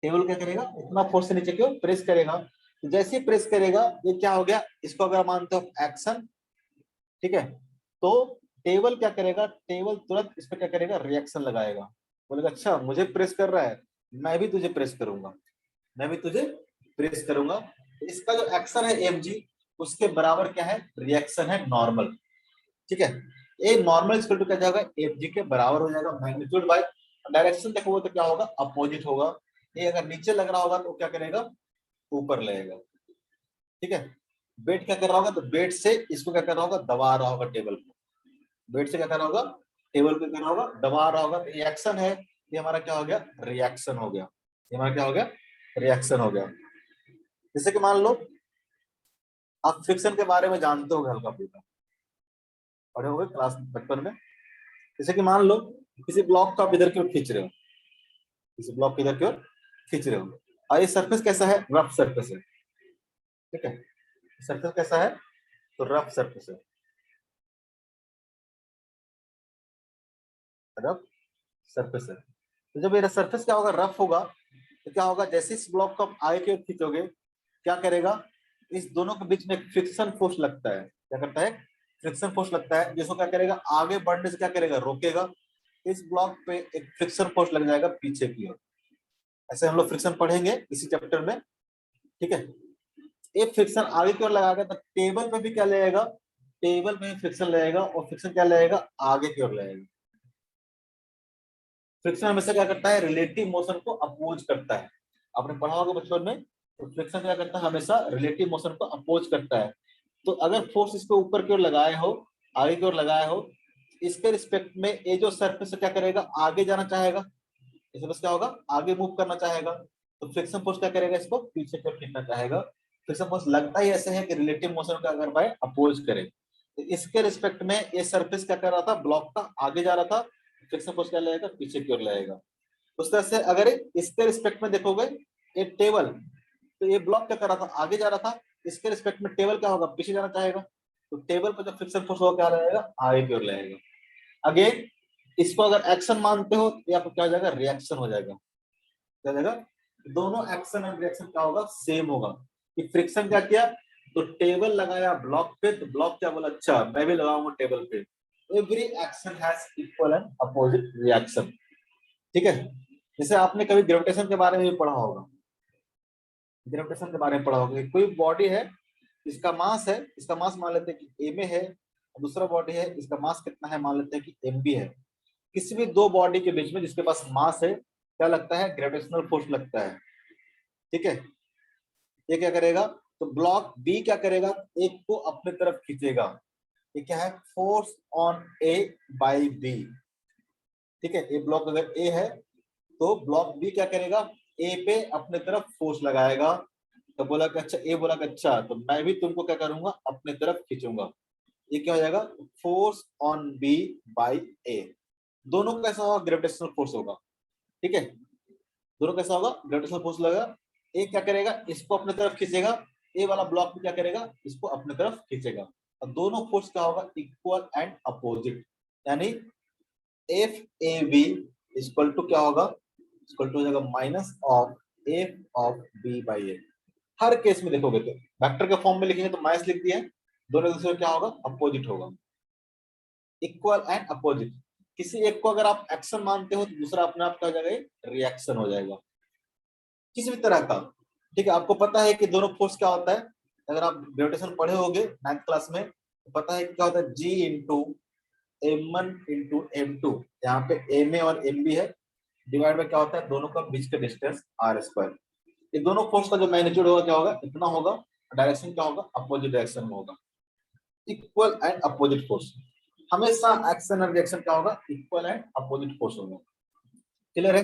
टेबल क्या करेगा, उतना फोर्स से नीचे की ओर प्रेस करेगा। तो जैसे ही प्रेस करेगा ये क्या हो गया, इसको अगर मानते हो एक्शन, ठीक है, तो टेबल क्या करेगा, टेबल तुरंत इस पर क्या करेगा, रिएक्शन लगाएगा। बोलेगा अच्छा मुझे प्रेस कर रहा है, मैं भी तुझे प्रेस करूंगा, मैं भी तुझे प्रेस करूंगा। तो इसका जो एक्शन है mg, उसके बराबर क्या है, रिएक्शन है नॉर्मल। ठीक है, ये नॉर्मल इक्वल टू क्या जाएगा, mg के बराबर हो जाएगा मैग्नीट्यूड बाय डायरेक्शन। देखोगे तो क्या होगा, अपोजिट होगा। ये अगर नीचे लग रहा होगा तो क्या करेगा, ऊपर लगेगा। ठीक है, बेड क्या कर रहा होगा, तो बेड से इसको क्या कर रहा होगा, दबा रहा होगा टेबल को। बेड से क्या कर रहा होगा, टेबल को कर रहा होगा, दबा रहा होगा। तो एक्शन है, ये हमारा क्या हो गया, रिएक्शन हो गया। ये हमारा क्या हो गया, रिएक्शन हो गया। जैसे कि मान लो आप फ्रिक्शन के बारे में जानते हो, हल्का फुल्का पढ़े होंगे क्लास बचपन में। जैसे कि मान लो किसी ब्लॉक को आप इधर की ओर खींच रहे हो, किसी ब्लॉक को इधर की ओर खींच रहे हो, और ये सरफेस कैसा है, रफ सरफेस है। ठीक है, सरफेस कैसा है, तो रफ सरफेस है, रफ सरफेस है। तो जब ये सरफेस क्या होगा, रफ होगा, तो क्या होगा, जैसे इस ब्लॉक को आप आगे की ओर खींचोगे, क्या करेगा, इस दोनों के बीच में एक फ्रिक्शन फोर्स लगता है। क्या करता है, फ्रिक्शन फोर्स लगता है, जिसको क्या करेगा, आगे बढ़ने से क्या करेगा, रोकेगा। इस ब्लॉक पे एक फ्रिक्शन फोर्स लग जाएगा पीछे की ओर। ऐसे हम लोग फ्रिक्शन पढ़ेंगे इसी चैप्टर में। ठीक है, एक फ्रिक्शन आगे की ओर लगाएगा तो टेबल पे भी क्या लगेगा, टेबल में फ्रिक्शन लगेगा, और फ्रिक्शन क्या लगेगा, आगे की ओर लगेगा। फ्रिक्शन हमेशा क्या करता है, रिलेटिव मोशन को अपोज करता है। आपने पढ़ा होगा बचपन में, तो फ्रिक्शन क्या करता है, हमेशा रिलेटिव मोशन को अपोज करता है। तो अगर फोर्स इसको ऊपर की ओर लगाए हो, आगे की ओर लगाए हो, इसके रिस्पेक्ट में ये जो सरफेस क्या करेगा, आगे जाना चाहेगा। इसे बस क्या होगा, आगे मूव करना चाहेगा। तो फ्रिक्शन फोर्स क्या करेगा, इसको पीछे की ओर खींचना चाहेगा। फ्रिक्शन फोर्स लगता ही ऐसे है कि रिलेटिव मोशन का अगर बाय अपोज करे, तो इसके रिस्पेक्ट में ये सरफेस क्या कर रहा था, ब्लॉक का आगे जा रहा था, फ्रिक्शन फोर्स क्या लगेगा, पीछे की ओर लगेगा। उस तरह से अगर इसके रिस्पेक्ट में देखोगे, ये टेबल, तो ये ब्लॉक क्या कर रहा था, आगे जा रहा था, इसके रिस्पेक्ट में टेबल क्या होगा, पीछे जाना चाहेगा। तो टेबल पर जो फ्रिक्शन फोर्स होगा क्या लगेगा, आगे की ओर लगेगा। अगेन इसको अगर एक्शन मानते हो तो आपको क्या हो जाएगा, रिएक्शन हो जाएगा। क्या हो जाएगा, दोनों एक्शन और रिएक्शन क्या होगा, सेम होगा। कि फ्रिक्शन क्या किया, तो टेबल लगाया ब्लॉक पे, तो ब्लॉक क्या बोला, अच्छा मैं भी लगाऊंगा टेबल पे। Every action has equal and opposite reaction. ठीक है, जैसे आपने कभी ग्रेविटेशन के बारे में भी पढ़ा होगा, ग्रेविटेशन के बारे में पढ़ा होगा, कोई बॉडी है, इसका मास है, इसका मास मान लेते हैं कि एम है, और दूसरा बॉडी है, इसका मास कितना है, मान लेते हैं कि एम बी है। किसी भी दो बॉडी के बीच में जिसके पास मास है, क्या लगता है, ग्रेविटेशनल फोर्स लगता है। ठीक है, ये क्या करेगा, तो ब्लॉक बी क्या करेगा, एक को अपने तरफ खींचेगा। ये क्या है, force on A by B. ठीक है, ए ब्लॉक अगर ए है तो ब्लॉक बी क्या करेगा, ए पे अपने तरफ फोर्स लगाएगा। तो बोला कि अच्छा, ए बोला कि अच्छा तो मैं भी तुमको क्या करूंगा, अपने तरफ खींचूंगा। ये क्या हो जाएगा, फोर्स ऑन बी बाई ए। दोनों कैसा होगा, ग्रेविटेशनल फोर्स होगा। ठीक है, दोनों कैसा होगा, ग्रेविटेशनल फोर्स लगेगा। एक क्या करेगा, इसको अपने तरफ खींचेगा, ए वाला ब्लॉक भी क्या करेगा, इसको अपने तरफ खींचेगा। और दोनों फोर्स क्या होगा, इक्वल एंड अपोजिट। यानी F A B equal to क्या होगा, इक्वल टू हो जाएगा minus of F of B by A. हर केस में देखोगे तो वेक्टर के फॉर्म में लिखेंगे तो माइनस लिख दिया है, दोनों दूसरे क्या होगा, अपोजिट होगा। Equal and opposite. किसी एक को अगर आप एक्शन मानते हो तो दूसरा अपने आप क्या हो जाएगा, रिएक्शन हो जाएगा किसी भी तरह का। ठीक है, आपको पता है कि दोनों फोर्स क्या होता है, अगर आप ग्रेविटेशन पढ़े होगे 9th क्लास में तो पता है कि क्या होता है, G into M1 into M2, यहाँ पे MA और MB है, डिवाइड में क्या होता है दोनों का बीच का डिस्टेंस R²। ये दोनों फोर्स का जो मैग्नीट्यूड होगा क्या होगा, इतना होगा, डायरेक्शन क्या होगा, अपोजिट डायरेक्शन में होगा। इक्वल एंड अपोजिट फोर्स, हमेशा एक्शन और रिएक्शन क्या होगा, इक्वल एंड अपोजिट फोर्स होगा। क्लियर है?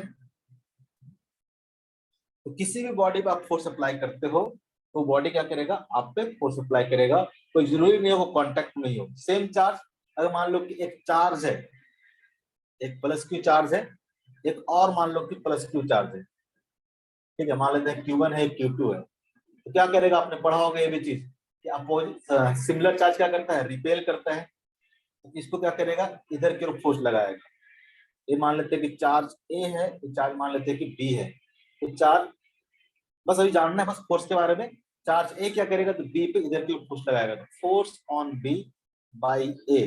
तो किसी भी बॉडी पे आप फोर्स अप्लाई करते हो तो बॉडी क्या करेगा, आप पे फोर्स अप्लाई करेगा। कोई जरूरी नहीं है वो कांटेक्ट में ही हो। सेम चार्ज, अगर मान लो कि एक चार्ज है, एक प्लस क्यू चार्ज है, एक और मान लो कि प्लस क्यू चार्ज है, ठीक है, मान लेते हैं Q1 है Q2 है, तो क्या करेगा, आपने पढ़ा होगा ये भी चीज कि अपोजिट सिमिलर चार्ज क्या करता है, रिपेल करता है। तो इसको क्या करेगा, इधर की ओर फोर्स लगाएगा। ये मान लेते हैं कि चार्ज A है, ये चार्ज मान लेते हैं कि B है, तो चार्ज, बस अभी जानना है बस फोर्स के बारे में, चार्ज ए क्या करेगा तो बी पे इधर की ओर फोर्स लगाएगा, तो फोर्स ऑन बी बाई ए।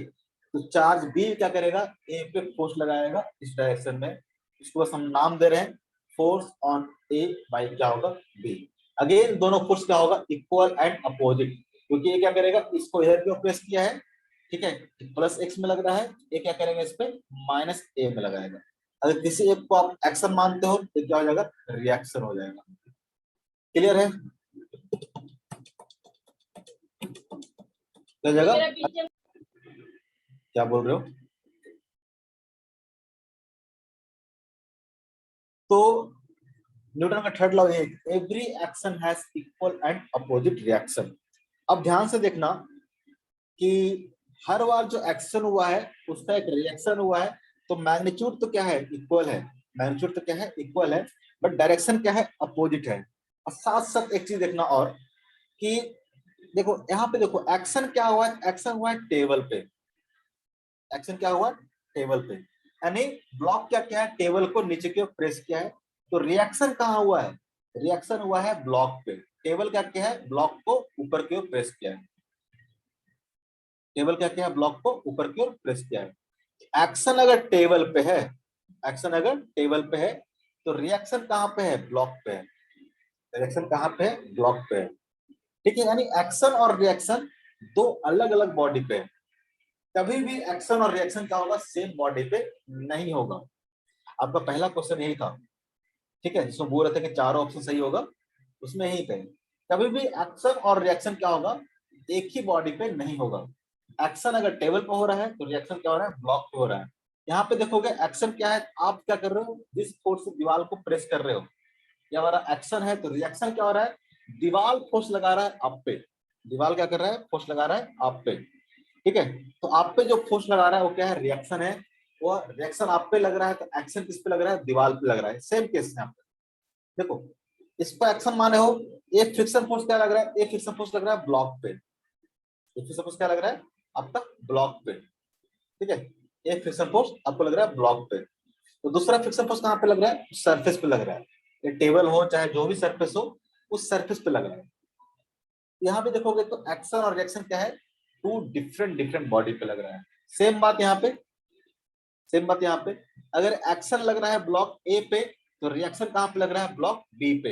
तो चार्ज बी क्या करेगा, ए पे फोर्स लगाएगा इस डायरेक्शन में, इसको बस हम नाम दे रहे हैं फोर्स ऑन ए बाई क्या होगा, बी। अगेन दोनों फोर्स क्या होगा, इक्वल एंड अपोजिट, क्योंकि ये क्या करेगा, इसको इधर की ओर प्रेस किया है, ठीक है, प्लस एक्स में लग रहा है, ये क्या करेगा इस पे माइनस ए में लगाएगा। अगर किसी एक को आप एक्शन मानते हो तो क्या हो जाएगा, रिएक्शन हो जाएगा। क्लियर है? क्या जगह, क्या बोल रहे हो? तो न्यूटन का थर्ड लॉ है, every action has equal and opposite reaction. अब ध्यान से देखना कि हर बार जो एक्शन हुआ है उसका एक रिएक्शन हुआ है, तो मैग्नीट्यूड तो क्या है, इक्वल है, मैग्नीट्यूड तो क्या है, इक्वल है, बट डायरेक्शन क्या है, अपोजिट है। और साथ साथ एक चीज देखना और कि देखो यहाँ पे देखो एक्शन क्या हुआ है, एक्शन हुआ है टेबल पे, एक्शन क्या हुआ टेबल पे, यानी ब्लॉक क्या क्या है, टेबल को नीचे की ओर प्रेस किया है। तो रिएक्शन कहाँ हुआ है, रिएक्शन हुआ है ब्लॉक पे, टेबल क्या क्या है, ब्लॉक को ऊपर की ओर प्रेस किया है, टेबल क्या क्या है, ब्लॉक को ऊपर की ओर प्रेस किया है। एक्शन अगर टेबल पे है, एक्शन अगर टेबल पे है तो रिएक्शन कहाँ पे है, ब्लॉक पे है, रिएक्शन कहाँ पे है, ब्लॉक पे है। ठीक है, यानी एक्शन और रिएक्शन दो अलग अलग बॉडी पे है, कभी भी एक्शन और रिएक्शन क्या होगा, सेम बॉडी पे नहीं होगा। आपका पहला क्वेश्चन यही था, ठीक है, जिसमें बोल रहे थे कि चारों ऑप्शन सही होगा, उसमें यही थे, कभी भी एक्शन और रिएक्शन क्या होगा, एक ही बॉडी पे नहीं होगा। एक्शन अगर टेबल पे हो रहा है तो रिएक्शन क्या हो रहा है, ब्लॉक पे हो रहा है। यहाँ पे देखोगे एक्शन क्या है, आप क्या कर रहे हो, जिस फोर्स से दीवार को प्रेस कर रहे हो, ये हमारा एक्शन है, तो रिएक्शन क्या हो रहा है, दीवार फोर्स लगा रहा है आप पे, दीवार क्या कर रहा है, फोर्स लगा रहा है आप पे, ठीक है। तो आप पे जो फोर्स लगा रहा है वो क्या है, रिएक्शन है, वो रिएक्शन आप पे लग रहा है, तो एक्शन किस पे लग रहा है, दीवार पे लग रहा है। सेम केस है, देखो इसको एक्शन माने हो, एक फ्रिक्शन फोर्स क्या लग रहा है, एक फ्रिक्शन फोर्स लग रहा है ब्लॉक पे, एक फ्रिक्शन फोर्स क्या लग रहा है आपका, ब्लॉक पे, ठीक है, एक फ्रिक्शन फोर्स आपको लग रहा है ब्लॉक पे, तो दूसरा फ्रिक्शन फोर्स कहाँ पे लग रहा है, सरफेस पे लग रहा है, ये टेबल हो चाहे जो भी सरफेस हो, उस सरफेस पे लग रहा है। यहाँ पे देखोगे तो एक्शन और रिएक्शन क्या है, टू डिफरेंट डिफरेंट बॉडी पे लग रहा है। सेम बात यहाँ पे, सेम बात यहाँ पे, अगर एक्शन लग रहा है ब्लॉक ए पे तो रिएक्शन कहाँ पे लग रहा है, ब्लॉक बी पे।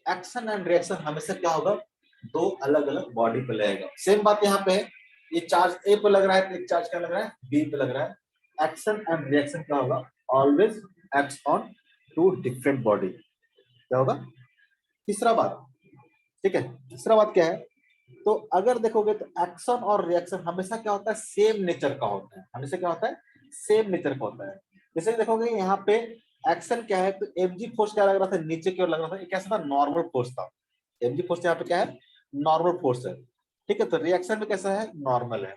एक्शन एंड रिएक्शन हमेशा क्या होगा, दो अलग अलग बॉडी पे लगेगा। सेम बात यहाँ पे है, ये चार्ज ए पे लग रहा है तो एक चार्ज क्या लग रहा है, बी पे लग रहा है। एक्शन एंड रिएक्शन क्या होगा, always acts on two different body. क्या होगा, तीसरा बात, ठीक है, तीसरा बात क्या है, तो अगर देखोगे तो एक्शन और रिएक्शन हमेशा क्या होता है, सेम नेचर का होता है, हमेशा क्या होता है, सेम नेचर का होता है। जैसे देखोगे यहाँ पे एक्शन क्या है, तो mg फोर्स क्या लग रहा था, नीचे की ओर लग रहा था, ये कैसा था, नॉर्मल फोर्स था। mg फोर्स यहाँ पे क्या है, नॉर्मल फोर्स है, ठीक है। तो रिएक्शन में कैसा है, नॉर्मल है,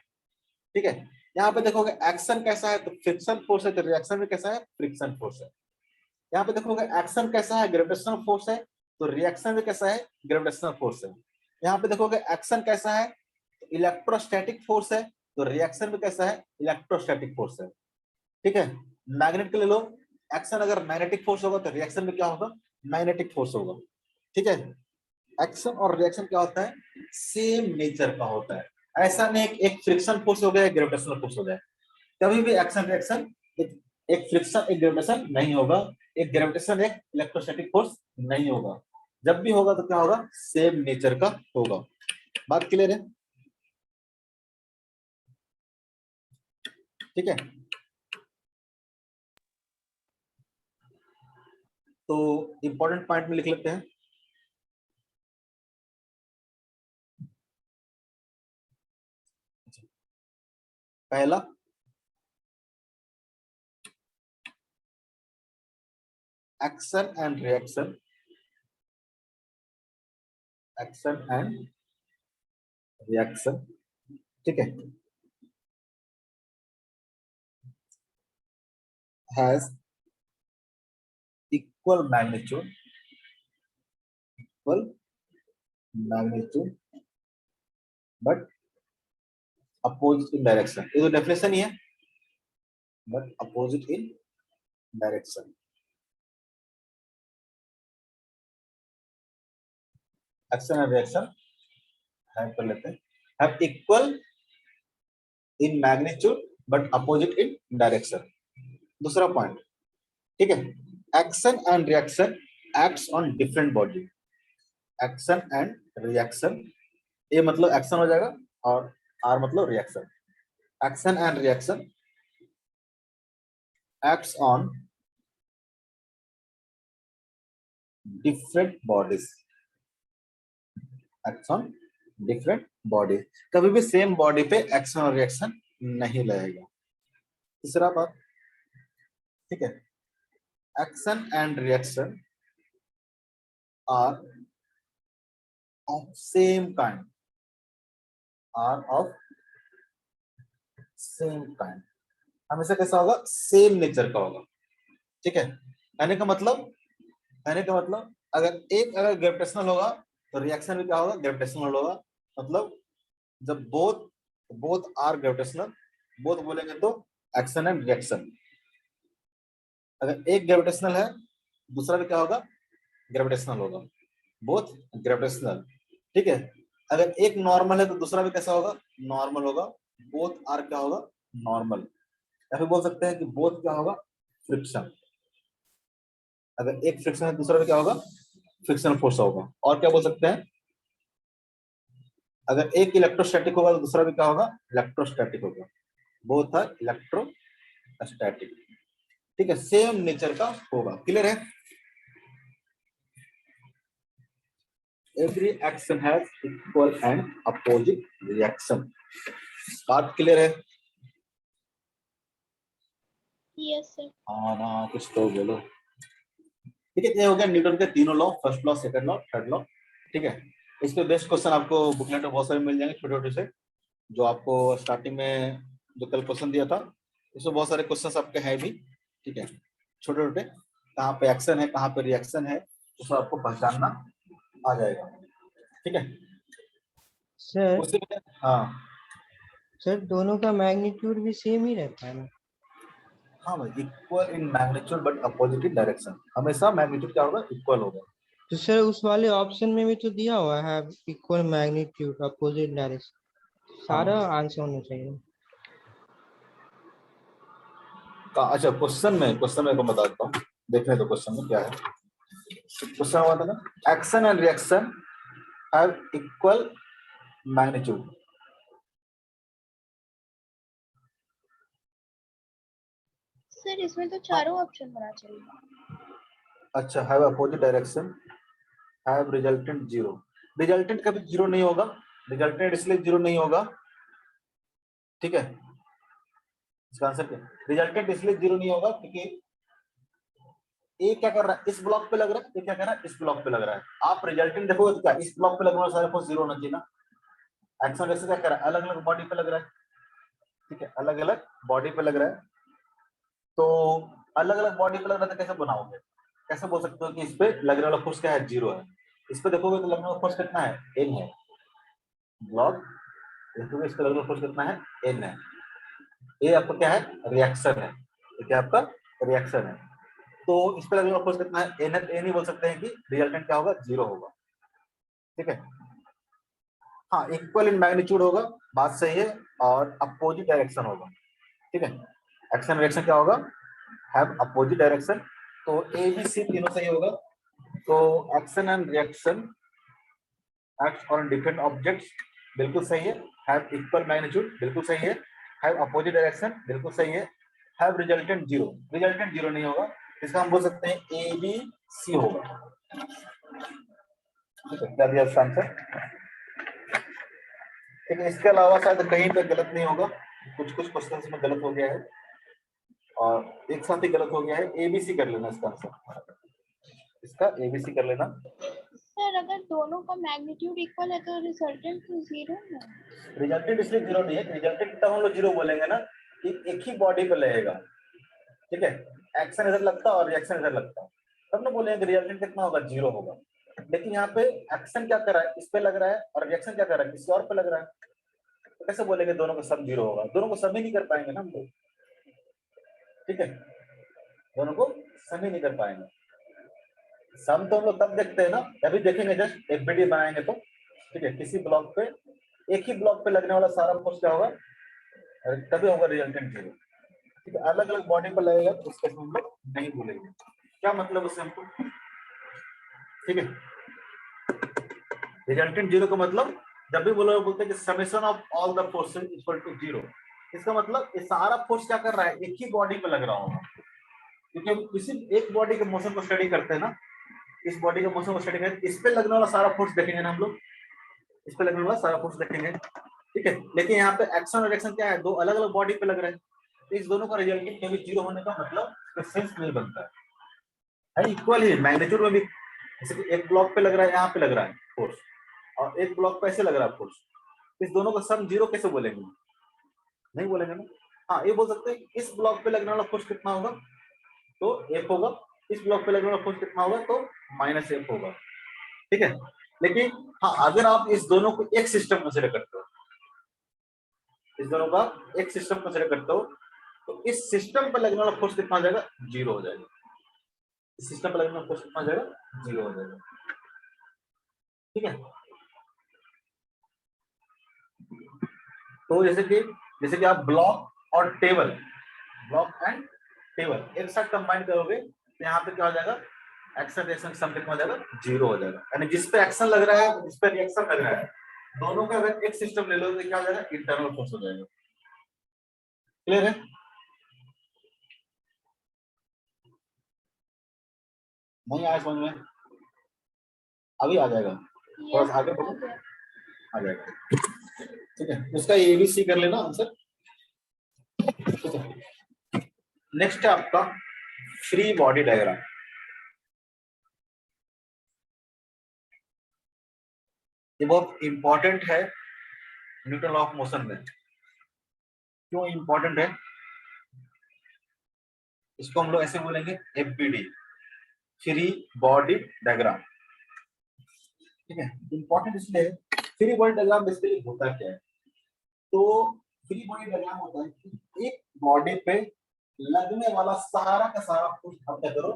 ठीक है। यहाँ पे देखोगे एक्शन कैसा है, तो फ्रिक्शन फोर्स है, तो रिएक्शन में कैसा है, फ्रिक्शन फोर्स है। यहाँ पे देखोगे एक्शन कैसा है, ग्रेविटेशनल फोर्स है, तो रिएक्शन में कैसा है, ग्रेविटेशनल फोर्स है। यहाँ पे देखोगे एक्शन कैसा है, इलेक्ट्रोस्टैटिक फोर्स है, तो रिएक्शन में कैसा है, इलेक्ट्रोस्टैटिक फोर्स है, ठीक है। मैग्नेट के ले लो, एक्शन अगर मैग्नेटिक फोर्स होगा तो रिएक्शन में क्या होगा, मैग्नेटिक फोर्स होगा, ठीक है। एक्शन और रिएक्शन क्या होता है, सेम नेचर का होता है। ऐसा नहीं एक फ्रिक्शन फोर्स हो गया, ग्रेविटेशनल फोर्स हो गया, कभी भी एक्शन रिएक्शन एक फ्रिक्शन एक ग्रेविटेशन नहीं होगा, एक ग्रेविटेशन एक इलेक्ट्रोस्टैटिक फोर्स नहीं होगा। जब भी होगा तो क्या होगा, सेम नेचर का होगा। बात क्लियर है? ठीक है, तो इंपॉर्टेंट पॉइंट में लिख लेते हैं। पहला, action and reaction, action and reaction, ठीक है, has equal magnitude, equal magnitude but opposite in direction. ये तो डेफिनेशन ही है, but opposite in direction. Action and reaction कर लेते हैं, have equal in magnitude but opposite in direction. दूसरा पॉइंट, ठीक है, action and reaction acts on different body. Action and reaction, A मतलब एक्शन हो जाएगा और आर मतलब रिएक्शन। Action and reaction acts on different bodies, acts on different body. कभी भी सेम बॉडी पे एक्शन और रिएक्शन नहीं लगेगा। तीसरा बात, ठीक है, action and reaction are of same kind, are of same kind. हमेशा कैसा होगा, सेम नेचर का होगा। ठीक है, कहने का मतलब अगर ग्रेविटेशनल होगा तो रिएक्शन भी क्या होगा, ग्रेविटेशनल होगा। मतलब जब both both are gravitational, both बोलेंगे तो एक्शन एंड रिएक्शन। अगर एक ग्रेविटेशनल है दूसरा भी क्या होगा, ग्रेविटेशनल होगा, बोथ ग्रेविटेशनल। ठीक है, अगर एक नॉर्मल है तो दूसरा भी कैसा होगा, नॉर्मल होगा, बोथ आर क्या होगा, नॉर्मल। या फिर बोल सकते हैं कि बोथ क्या होगा, फ्रिक्शन। अगर एक फ्रिक्शन है दूसरा भी क्या होगा, फ्रिक्शनल फोर्स होगा। और क्या बोल सकते हैं, अगर एक इलेक्ट्रोस्टैटिक होगा तो दूसरा भी क्या होगा, इलेक्ट्रोस्टैटिक होगा, बोथ आर इलेक्ट्रोस्टैटिक। ठीक है, सेम नेचर का होगा। क्लियर है? Every action has equal and opposite reaction. बात क्लियर है? Yes sir. हाँ ना, कुछ तो बोलो। ठीक है, ये हो गया न्यूटन के तीनों law, first law, second law, third law. ठीक है, इस पे बेस्ट क्वेश्चन आपको बुकलेट में बहुत सारे मिल जाएंगे, छोटे छोटे से, जो आपको स्टार्टिंग में जो कल क्वेश्चन दिया था उसमें बहुत सारे क्वेश्चंस आपके हैं भी। ठीक है, छोटे छोटे, कहाँ पे एक्शन है कहाँ पे रिएक्शन है उसको आपको पहचानना आ जाएगा। ठीक है सर उसी में, हाँ सर दोनों का मैग्नीट्यूड भी सेम ही रहता है ना? हाँ भाई, equal in magnitude but opposite in direction. हमेशा मैग्नीट्यूड क्या होगा, इक्वल होगा। तो सर उस वाले ऑप्शन में भी तो दिया हुआ है इक्वल मैग्नीट्यूड अपोजिट डायरेक्शन, सारा हाँ आंसर होना चाहिए। अच्छा, क्वेश्चन में को बताता हूँ, देखने दो क्वेश्चन में क्या है। क्वेश्चन हुआ था ना, action and reaction have equal magnitude. Sir इसमें तो चारों ऑप्शन होना चाहिए। अच्छा, have opposite direction, have resultant zero. Resultant कभी जीरो नहीं होगा, रिजल्टेंट इसलिए जीरो नहीं होगा, ठीक है, इसका आंसर क्या, रिजल्टेंट इसलिए जीरो नहीं होगा क्योंकि ये क्या कर रहा है, इस ब्लॉक पे लग रहा है, ये क्या कर रहा है, इस ब्लॉक पे लग रहा है। आप रिजल्टेंट देखोगे तो क्या, इस ब्लॉक पे लगने वाला सारे फोर्स जीरो होना चाहिए ना। एक्शन वैसे क्या कर रहा है, अलग अलग बॉडी पे लग रहा है। ठीक है, अलग अलग बॉडी पे लग रहा है, तो अलग अलग बॉडी पे लग रहा है तो कैसे बनाओगे, कैसे बोल सकते हो कि इस पे लगने वाला फोर्स क्या है, जीरो है। इस पे देखोगे तो लगने वाला फोर्स कितना है, एन है। ब्लॉक देखोगे इस पे लगने वाला फोर्स कितना है, एन है। ये आपका क्या है, रिएक्शन है, ये क्या आपका रिएक्शन है। तो इस पे लगने वाला फोर्स कितना है, एन है, तो एन ही बोल सकते हैं कि रिजल्टेंट क्या होगा, जीरो होगा। ठीक है, हाँ इक्वल इन मैग्नीट्यूड होगा, बात सही है, और अपोजिट डायरेक्शन होगा। ठीक है, एक्शन रिएक्शन क्या होगा, हैव अपोजिट डायरेक्शन, तो ए बी सी तीनों सही होगा। तो action and reaction act on different objects बिल्कुल सही है, हैव इक्वल मैग्नीट्यूड बिल्कुल सही है, हैव अपोजिट डायरेक्शन बिल्कुल सही है, have resultant zero, resultant zero नहीं होगा, इसका हम बोल सकते हैं ए बी सी होगा। ठीक है, क्या दिया इसका आंसर। ठीक है, इसके अलावा शायद कहीं पे गलत नहीं होगा, कुछ कुछ क्वेश्चंस में गलत हो गया है और एक साथ ही गलत हो गया है, एबीसी कर लेना इसका आंसर, इसका एबीसी कर लेना। सर अगर दोनों का मैग्नीट्यूड इक्वल है तो रिजल्टेंट तो जीरो है। रिजल्टेंट इसलिए जीरो नहीं है, रिजल्टेंट तब हम लोग जीरो बोलेंगे ना कि एक ही बॉडी पे लगेगा, ठीक है, एक्शन इधर लगता और रिएक्शन इधर लगता, तब ना बोलेंगे रिजल्टेंट कितना होगा, जीरो होगा। लेकिन यहाँ पे एक्शन क्या कर रहा है, इस पे लग रहा है, और रिएक्शन क्या कर रहा है, किसी और पे लग रहा है, तो कैसे बोलेंगे दोनों का सम जीरो होगा, दोनों को सम ही नहीं कर पाएंगे ना हम लोग। ठीक है, दोनों को सम ही नहीं कर पाएंगे। सम तो हम लोग तब देखते हैं ना, अभी देखेंगे जस्ट एफबीडी बनाएंगे तो, ठीक है, किसी ब्लॉक पे एक ही ब्लॉक पे लगने वाला सारा फोर्स क्या होगा, तभी होगा रिजल्टेंट जीरो। ठीक है, अलग अलग बॉडी पर लगेगा तो उसके हम लोग नहीं बोलेंगे, क्या मतलब उससे हमको। ठीक है, रिजल्टेंट जीरो का मतलब जब भी बोलते हैं कि summation of all the forces equal to zero, इसका मतलब ये सारा फोर्स क्या कर रहा है, एक ही बॉडी पे लग रहा होगा, क्योंकि हम किसी एक बॉडी के मोशन को स्टडी करते हैं ना, इस बॉडी के मोशन को स्टडी करते, इस पे लगने वाला सारा फोर्स देखेंगे ना हम लोग, इस पे लगने वाला सारा फोर्स देखेंगे। ठीक है, लेकिन यहाँ पे एक्शन और रिएक्शन क्या है, दो अलग अलग बॉडी पे लग रहे हैं, तो इस दोनों का रिजल्टेंट कभी जीरो होने का मतलब सेंस नहीं बनता है इक्वल ही मैग्नीट्यूड में भी, जैसे कि एक ब्लॉक पे लग रहा है, यहाँ पे लग रहा है फोर्स, और एक ब्लॉक पे ऐसे लग रहा है फोर्स, इस दोनों का सम जीरो कैसे बोलेंगे, नहीं बोलेंगे ना। हाँ, ये बोल सकते हैं इस ब्लॉक पे लगने वाला फोर्स कितना होगा, तो एफ होगा, इस ब्लॉक पे लगने वाला फोर्स कितना होगा, तो माइनस एफ होगा। ठीक है, लेकिन हाँ, अगर आप इस दोनों को एक सिस्टम कंसिडर करते हो, इस दोनों का एक सिस्टम कंसिडर करते हो, तो इस सिस्टम पर लगने वाला फोर्स कितना हो जाएगा, जीरो हो जाएगा, इस सिस्टम पर लगने वाला फोर्स कितना हो जाएगा, जीरो हो जाएगा। ठीक है, तो जैसे कि आप ब्लॉक और टेबल, ब्लॉक एंड टेबल एक साथ कंबाइन करोगे तो यहाँ पे क्या हो जाएगा, एक्शन रिएक्शन सम कितना हो जाएगा, जीरो हो जाएगा। यानी जिस पे एक्शन लग रहा है, जिस पे रिएक्शन लग रहा है, दोनों का अगर एक सिस्टम ले लो तो क्या हो जाएगा, इंटरनल फोर्स हो जाएगा। क्लियर है, नहीं आया समझ में, अभी आ जाएगा, थोड़ा सा आगे बढ़ो, आ जाएगा। ठीक है, उसका एबीसी कर लेना आंसर। ठीक है, नेक्स्ट है आपका फ्री बॉडी डायग्राम। ये बहुत इंपॉर्टेंट है न्यूटन लॉ ऑफ मोशन में। क्यों इंपॉर्टेंट है, इसको हम लोग ऐसे बोलेंगे एफबीडी, फ्री बॉडी डायग्राम। ठीक है, इंपॉर्टेंट इसलिए, फ्री बॉडी डायग्राम बेसिकली होता क्या है, तो फ्री बॉडी डायग्राम होता है कि एक बॉडी पे लगने वाला सारा का सारा फोर्स आप क्या करो,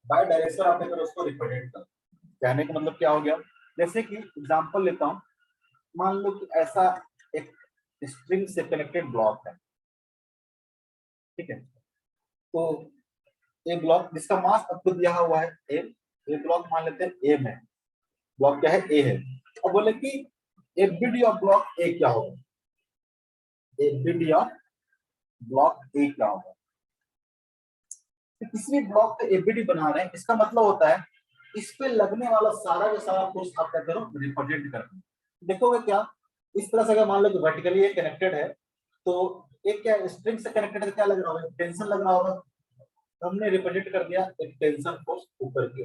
बाय डायरेक्शन आप क्या करो, उसको रिप्रेजेंट करो। कहने का मतलब क्या हो गया, जैसे कि एग्जांपल लेता हूं, मान लो कि ऐसा एक स्ट्रिंग से कनेक्टेड ब्लॉक है, ठीक है, तो ये ब्लॉक जिसका मास आपको दिया हुआ है एम, ये ब्लॉक मान लेते हैं एम है, ब्लॉक क्या है, ए है, और बोले कि एफबीडी ऑफ ब्लॉक ए क्या होगा, एफबीडी ऑफ ब्लॉक ए क्या होगा। तो किसी भी ब्लॉक पे एफबीडी बना रहे हैं, इसका मतलब होता है इस पे लगने वाला सारा जो सारा फोर्स आप क्या करो, रिप्रेजेंट करते हैं। देखोगे क्या, इस तरह से अगर मान लो कि वर्टिकली ये कनेक्टेड है, तो एक क्या स्ट्रिंग से कनेक्टेड है, क्या लग रहा होगा, टेंशन लग रहा होगा, हमने रिप्रेजेंट कर दिया एक टेंशन फोर्स ऊपर की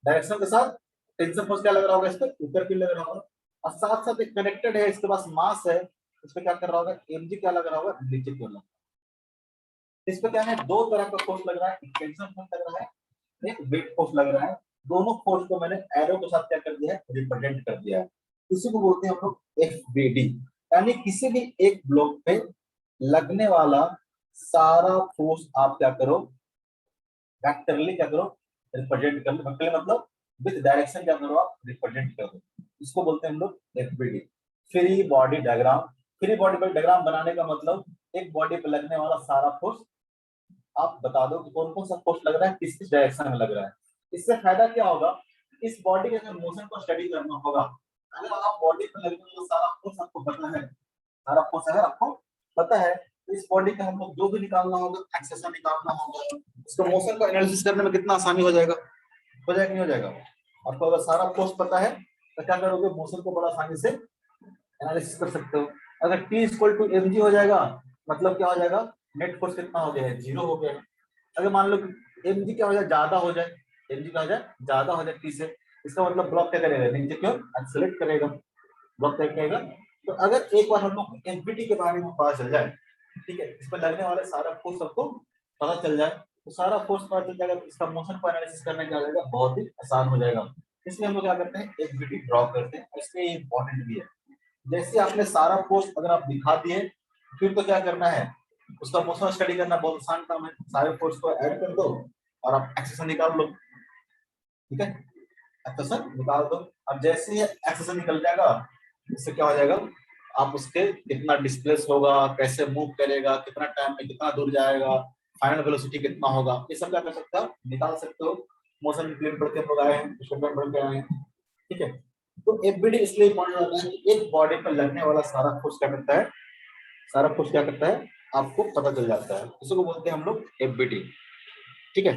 डायरेक्शन के साथ, टेंशन फोर्स क्या लग रहा होगा, इस पे ऊपर की लग रहा होगा, और साथ साथ एक कनेक्टेड है, इसके पास मास है, इस पे क्या कर रहा होगा, एमजी क्या लग रहा होगा, नीचे की ओर। इस पे क्या है, दो तरह का फोर्स लग रहा है, एक टेंशन फोर्स लग रहा है, एक वेट फोर्स लग रहा है, दोनों फोर्स को मैंने एरो के साथ क्या कर दिया है, रिप्रेजेंट कर दिया है। इसी को बोलते हैं हम लोग एफबीडी, यानी किसी भी एक ब्लॉक पे लगने वाला सारा फोर्स आप क्या करो, वेक्टरली क्या करो, रिप्रेजेंट कर लो। वेक्टरली मतलब विद डायरेक्शन क्या करो, आप रिप्रेजेंट करो, इसको बोलते हैं हम लोग FBD, free body diagram free body पर डायग्राम बनाने का मतलब एक बॉडी पे लगने वाला सारा फोर्स आप बता दो कि कौन कौन सा फोर्स लग रहा है, किस किस डायरेक्शन में लग रहा है। इससे फायदा क्या होगा, इस बॉडी के अगर मोशन को स्टडी करना होगा, अगर आप बॉडी पे लगने वाला सारा फोर्स आपको पता है, सारा फोर्स अगर आपको पता है, तो इस बॉडी का हम लोग जो भी निकालना होगा, एक्सेशन निकालना होगा, उसका मोशन को एनालिसिस करने में कितना आसानी हो जाएगा, हो जाएगा नहीं हो जाएगा। आपको अगर सारा फोर्स पता है तो क्या करोगे, मोशन को बड़ा आसानी से एनालिसिस कर सकते हो। अगर T इक्वल टू mg हो जाएगा, मतलब क्या हो जाएगा, नेट फोर्स कितना हो गया है, 0 हो गया है। अगर मान लो mg क्या हो जाए, ज्यादा हो जाए, mg क्या हो जाए, ज्यादा हो जाए T से, इसका मतलब ब्लॉक क्या करेगा, नीचे क्यों एक्सेलरेट करेगा, ब्लॉक क्या करेगा। तो अगर एक बार हम लोग एनपीटी के बारे में पता चल जाए, ठीक है, इस पर लगने वाले सारा फोर्स सबको पता चल जाए, तो सारा फोर्स पता चल जाएगा, तो इसका मोशन को एनालिसिस करने क्या हो जाएगा, बहुत ही आसान हो जाएगा। इसलिए हम लोग क्या करते हैं, एनपीटी ड्रॉ करते हैं, इसलिए ये इंपॉर्टेंट भी है। जैसे आपने सारा फोर्स अगर आप दिखा दिए, फिर तो क्या करना है, उसका मोशन स्टडी करना बहुत आसान काम है, सारे फोर्स को ऐड कर दो और आप एक्सेशन निकाल लो, ठीक है, एक्सेशन निकाल दो। अब जैसे ही एक्सेशन निकल जाएगा, इससे क्या हो जाएगा, आप उसके कितना डिस्प्लेस होगा, कैसे मूव करेगा, कितना टाइम में कितना दूर जाएगा, फाइनल वेलोसिटी कितना होगा, ये सब क्या कर सकते हो, निकाल सकते हो। मोशन प्लेन पढ़ के हम लोग आए हैं, पढ़ के आए हैं, ठीक है। तो एफबीडी इसलिए इम्पोर्टेंट होता है कि एक बॉडी पर लगने वाला सारा फोर्स क्या करता है, सारा फोर्स क्या करता है, आपको पता चल जाता है, इसको बोलते हैं हम लोग एफबीडी, ठीक है।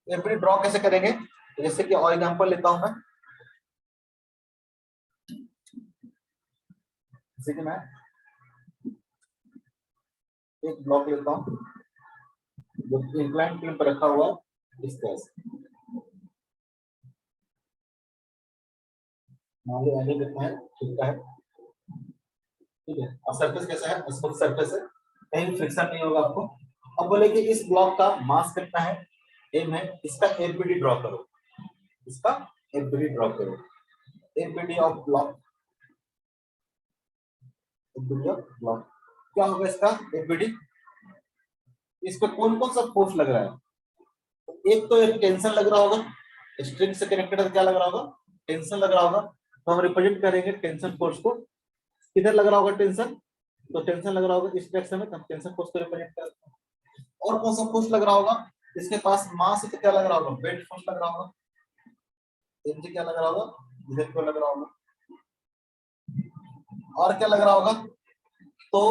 एफबीडी ड्रॉ कैसे करेंगे, तो जैसे कि और एग्जांपल लेता हूं मैं, जैसे कि मैं एक ब्लॉक लेता हूं जो इंक्लाइन प्लेन पर रखा हुआ है, इस तरह से, मान लो एंगल कितना है, थीटा है, ठीक है, और सरफेस कैसा है, स्मूथ सरफेस है, कहीं फ्रिक्शन नहीं होगा आपको। अब बोले कि इस ब्लॉक का मास कितना है, एम है, इसका एफबीडी ड्रॉ करो, इसका एफबीडी ड्रॉ करो, FBD of block, FBD of block क्या होगा इसका एफबीडी, इस पे कौन कौन सा फोर्स लग रहा है, एक तो एक टेंशन लग रहा होगा, स्ट्रिंग से कनेक्टेड क्या लग रहा होगा, टेंशन लग रहा होगा, तो हम रिप्रेजेंट करेंगे टेंशन फोर्स को, किधर लग रहा होगा टेंशन, तो टेंशन लग रहा होगा इस डायरेक्शन में, तो टेंशन फोर्स को रिप्रेजेंट करते हैं। और कौन सा फोर्स लग रहा होगा, इसके पास मास है तो क्या लग रहा होगा, वेट फोर्स लग रहा होगा, mg क्या लग रहा होगा, इधर क्यों लग रहा होगा, और क्या लग रहा होगा, तो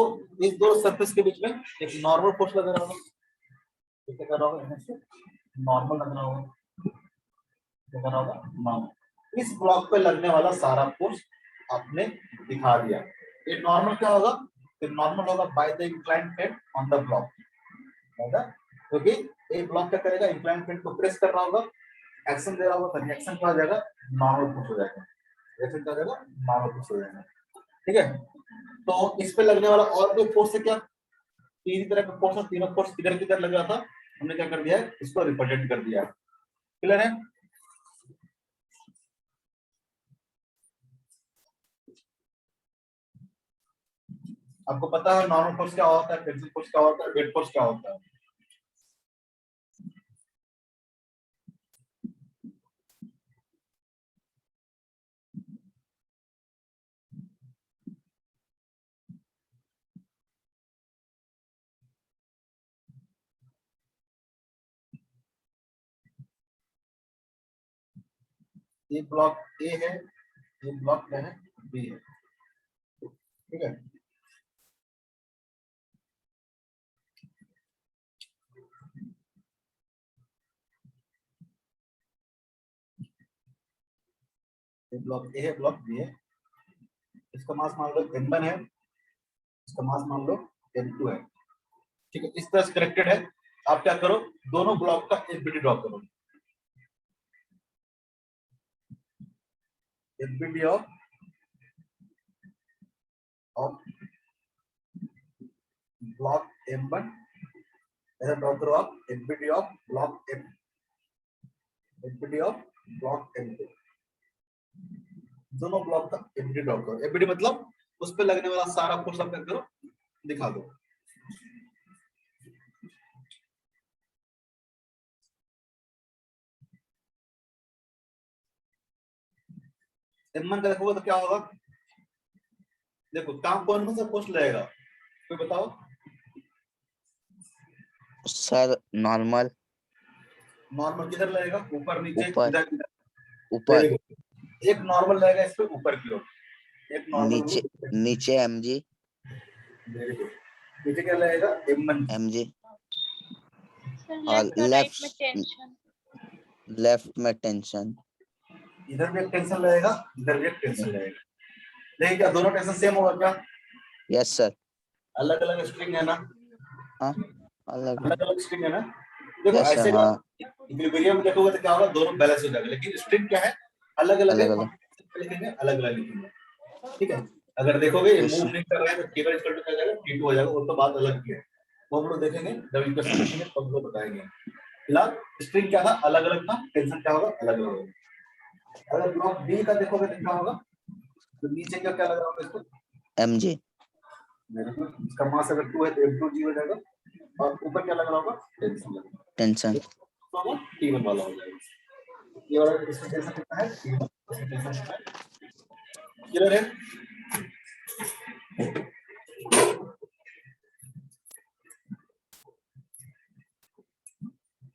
इस दो सरफेस के बीच में एक नॉर्मल फोर्स लग रहा होगा, क्या कर रहा होगा, नॉर्मल लग रहा होगा, क्या कर रहा होगा, नॉर्मल। इस ब्लॉक पे लगने वाला सारा फोर्स आपने दिखा दिया। ये नॉर्मल क्या होगा, तो नॉर्मल होगा by the inclined plane on the block, क्योंकि एक ब्लॉक क्या करेगा, इंक्लाइंड प्लेन को प्रेस कर रहा होगा, एक्शन दे रहा होगा, तो रिएक्शन क्या हो जाएगा, नॉर्मल फोर्स हो जाएगा, रिएक्शन क्या हो जाएगा, नॉर्मल फोर्स हो जाएगा, ठीक है। तो इस पे लगने वाला और भी फोर्स है क्या, तीन तरह का फोर्स है, तीनों फोर्स किधर किधर लग रहा था, हमने क्या कर दिया है, इसको रिप्रेजेंट कर दिया, क्लियर है। आपको पता है नॉर्मल फोर्स क्या होता है, टेंशन फोर्स क्या होता है, वेट फोर्स क्या होता है। ये ब्लॉक ए है, ये ब्लॉक क्या है, बी है, ठीक है। ये ब्लॉक ए है, ब्लॉक बी है, इसका मास मान लो m1 है, इसका मास मान लो m2 है, ठीक है, इस तरह से कनेक्टेड है। आप क्या करो, दोनों ब्लॉक का एफबीडी ड्रॉ करो, एफबीडी ऑफ ब्लॉक m1, ऐसा ड्रॉ करो आप, FBD of block m, FBD of block m2, दोनों ब्लॉक का एफबीडी ड्रॉ करो। एफबीडी मतलब उस पे लगने वाला सारा फोर्स आप क्या करो, दिखा दो। m1 का देखोगे तो क्या होगा, देखो काम कौन सा पोस्ट लगेगा, कोई बताओ। Sir normal. नॉर्मल किधर लगेगा, ऊपर नीचे ऊपर। इधर इधर। वेरी ऊपर। गुड। एक नॉर्मल लगेगा इस पे ऊपर की ओर, एक नॉर्मल नीचे। नीचे एमजी। Very good. नीचे क्या लगेगा, एम1। एमजी। सर और लेफ्ट और राइट में टेंशन। लेफ्ट में टेंशन। इधर भी एक टेंशन लगेगा, इधर भी एक टेंशन लगेगा। देखिए क्या दोनों टेंशन सेम होगा क्या, यस सर। अलग अलग स्ट्रिंग है ना, हाँ अलग है। अलग अलग स्ट्रिंग है ना। देखो यस सर ऐसे का हाँ। इक्विलिब्रियम देखोगे तो क्या होगा, दोनों बैलेंस हो जाएगा, लेकिन स्ट्रिंग क्या है, अलग अलग है, अलग अलग। कॉम्बिनेशन लिखेंगे अलग अलग लिखेंगे। ठीक है, अगर देखोगे ये यस मूव सर। नहीं कर रहा है तो टेबल इक्वल टू क्या हो जाएगा, T2 हो जाएगा, वो तो बात अलग की है, वो हम लोग देखेंगे जब इक्वेशन लिखेंगे तब हम लोग बताएंगे। फिलहाल स्ट्रिंग क्या था, अलग अलग था, टेंशन क्या होगा, अलग अलग होगा। अगर ब्लॉक बी का देखोगे तो क्या होगा, तो नीचे क्या क्या लग रहा होगा इसको, एमजी। मेरे को इसका मास अगर 2 है तो M2G हो जाएगा, और ऊपर क्या लग रहा होगा, टेंशन लग रहा टेंशन। होगा, T1 वाला हो जाएगा। ये वाला इसमें टेंशन कितना है, T1, इसमें टेंशन कितना है, क्लियर है।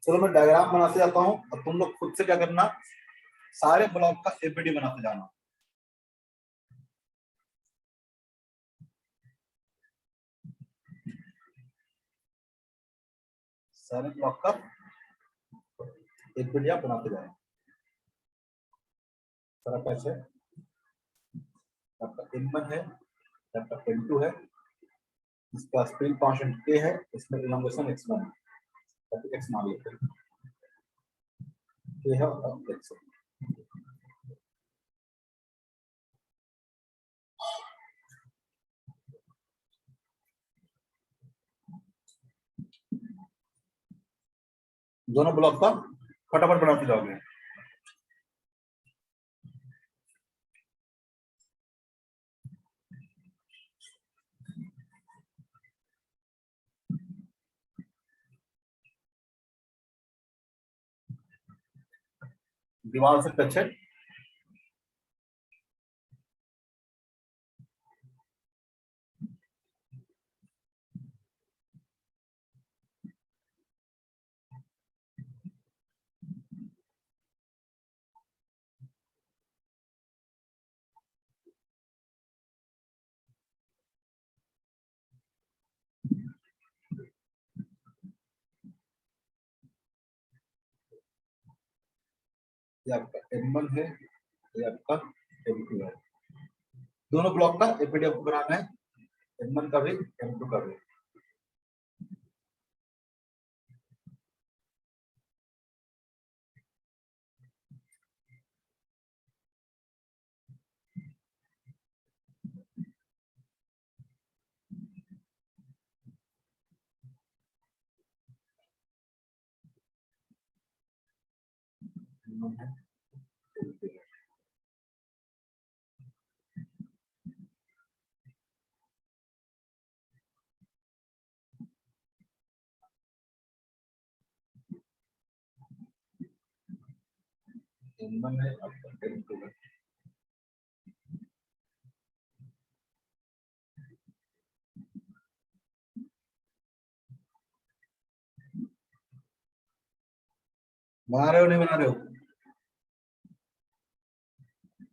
चलो मैं डायग्राम बनाते जाता हूँ, अब तुम लोग खुद से क्या करना, सारे ब्लॉक का एपीडी बनाते जाना। सारे ब्लॉक का एपीडी आप बनाते जाए। सारा कैसे, आपका M1 है, आपका M2 है, इसका स्प्रिंग कांस्टेंट K है, इसमें इलोंगेशन x1 है, x मान लेते हैं K है और x है। दोनों ब्लॉक का फटाफट बनाते जाओगे। दीवार से टच है, ये आपका M1 है, ये आपका M2 है। दोनों ब्लॉक का एपीडी आपको बनाना है, M1 का भी M2 का भी। M1 है, M2 है। M1 है, आपका M2 है। बना रहे हो नहीं बना रहे हो,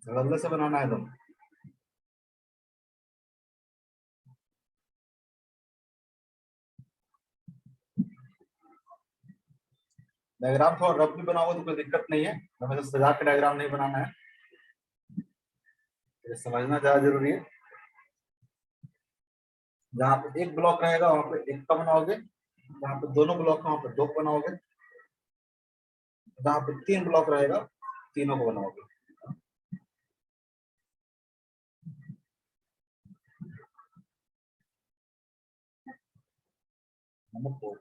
रल्ले से बनाना है तुम। डायग्राम थोड़ा रफ भी बनाओगे तो कोई दिक्कत नहीं है, हमें सजा के डायग्राम नहीं बनाना है, ये समझना ज्यादा जरूरी है। जहाँ पे एक ब्लॉक रहेगा वहां पे एक का बनाओगे, जहाँ पे दोनों ब्लॉक वहां पे दो को बनाओगे, जहाँ पे तीन ब्लॉक रहेगा तीनों को बनाओगे। नंबर 4।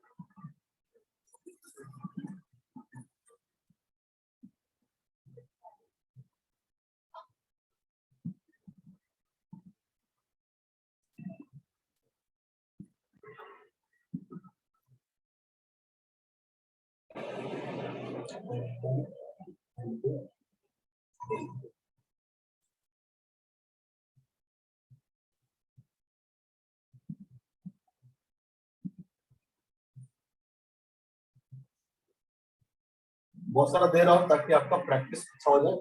बहुत सारा दे रहा हूँ ताकि आपका प्रैक्टिस अच्छा हो जाए।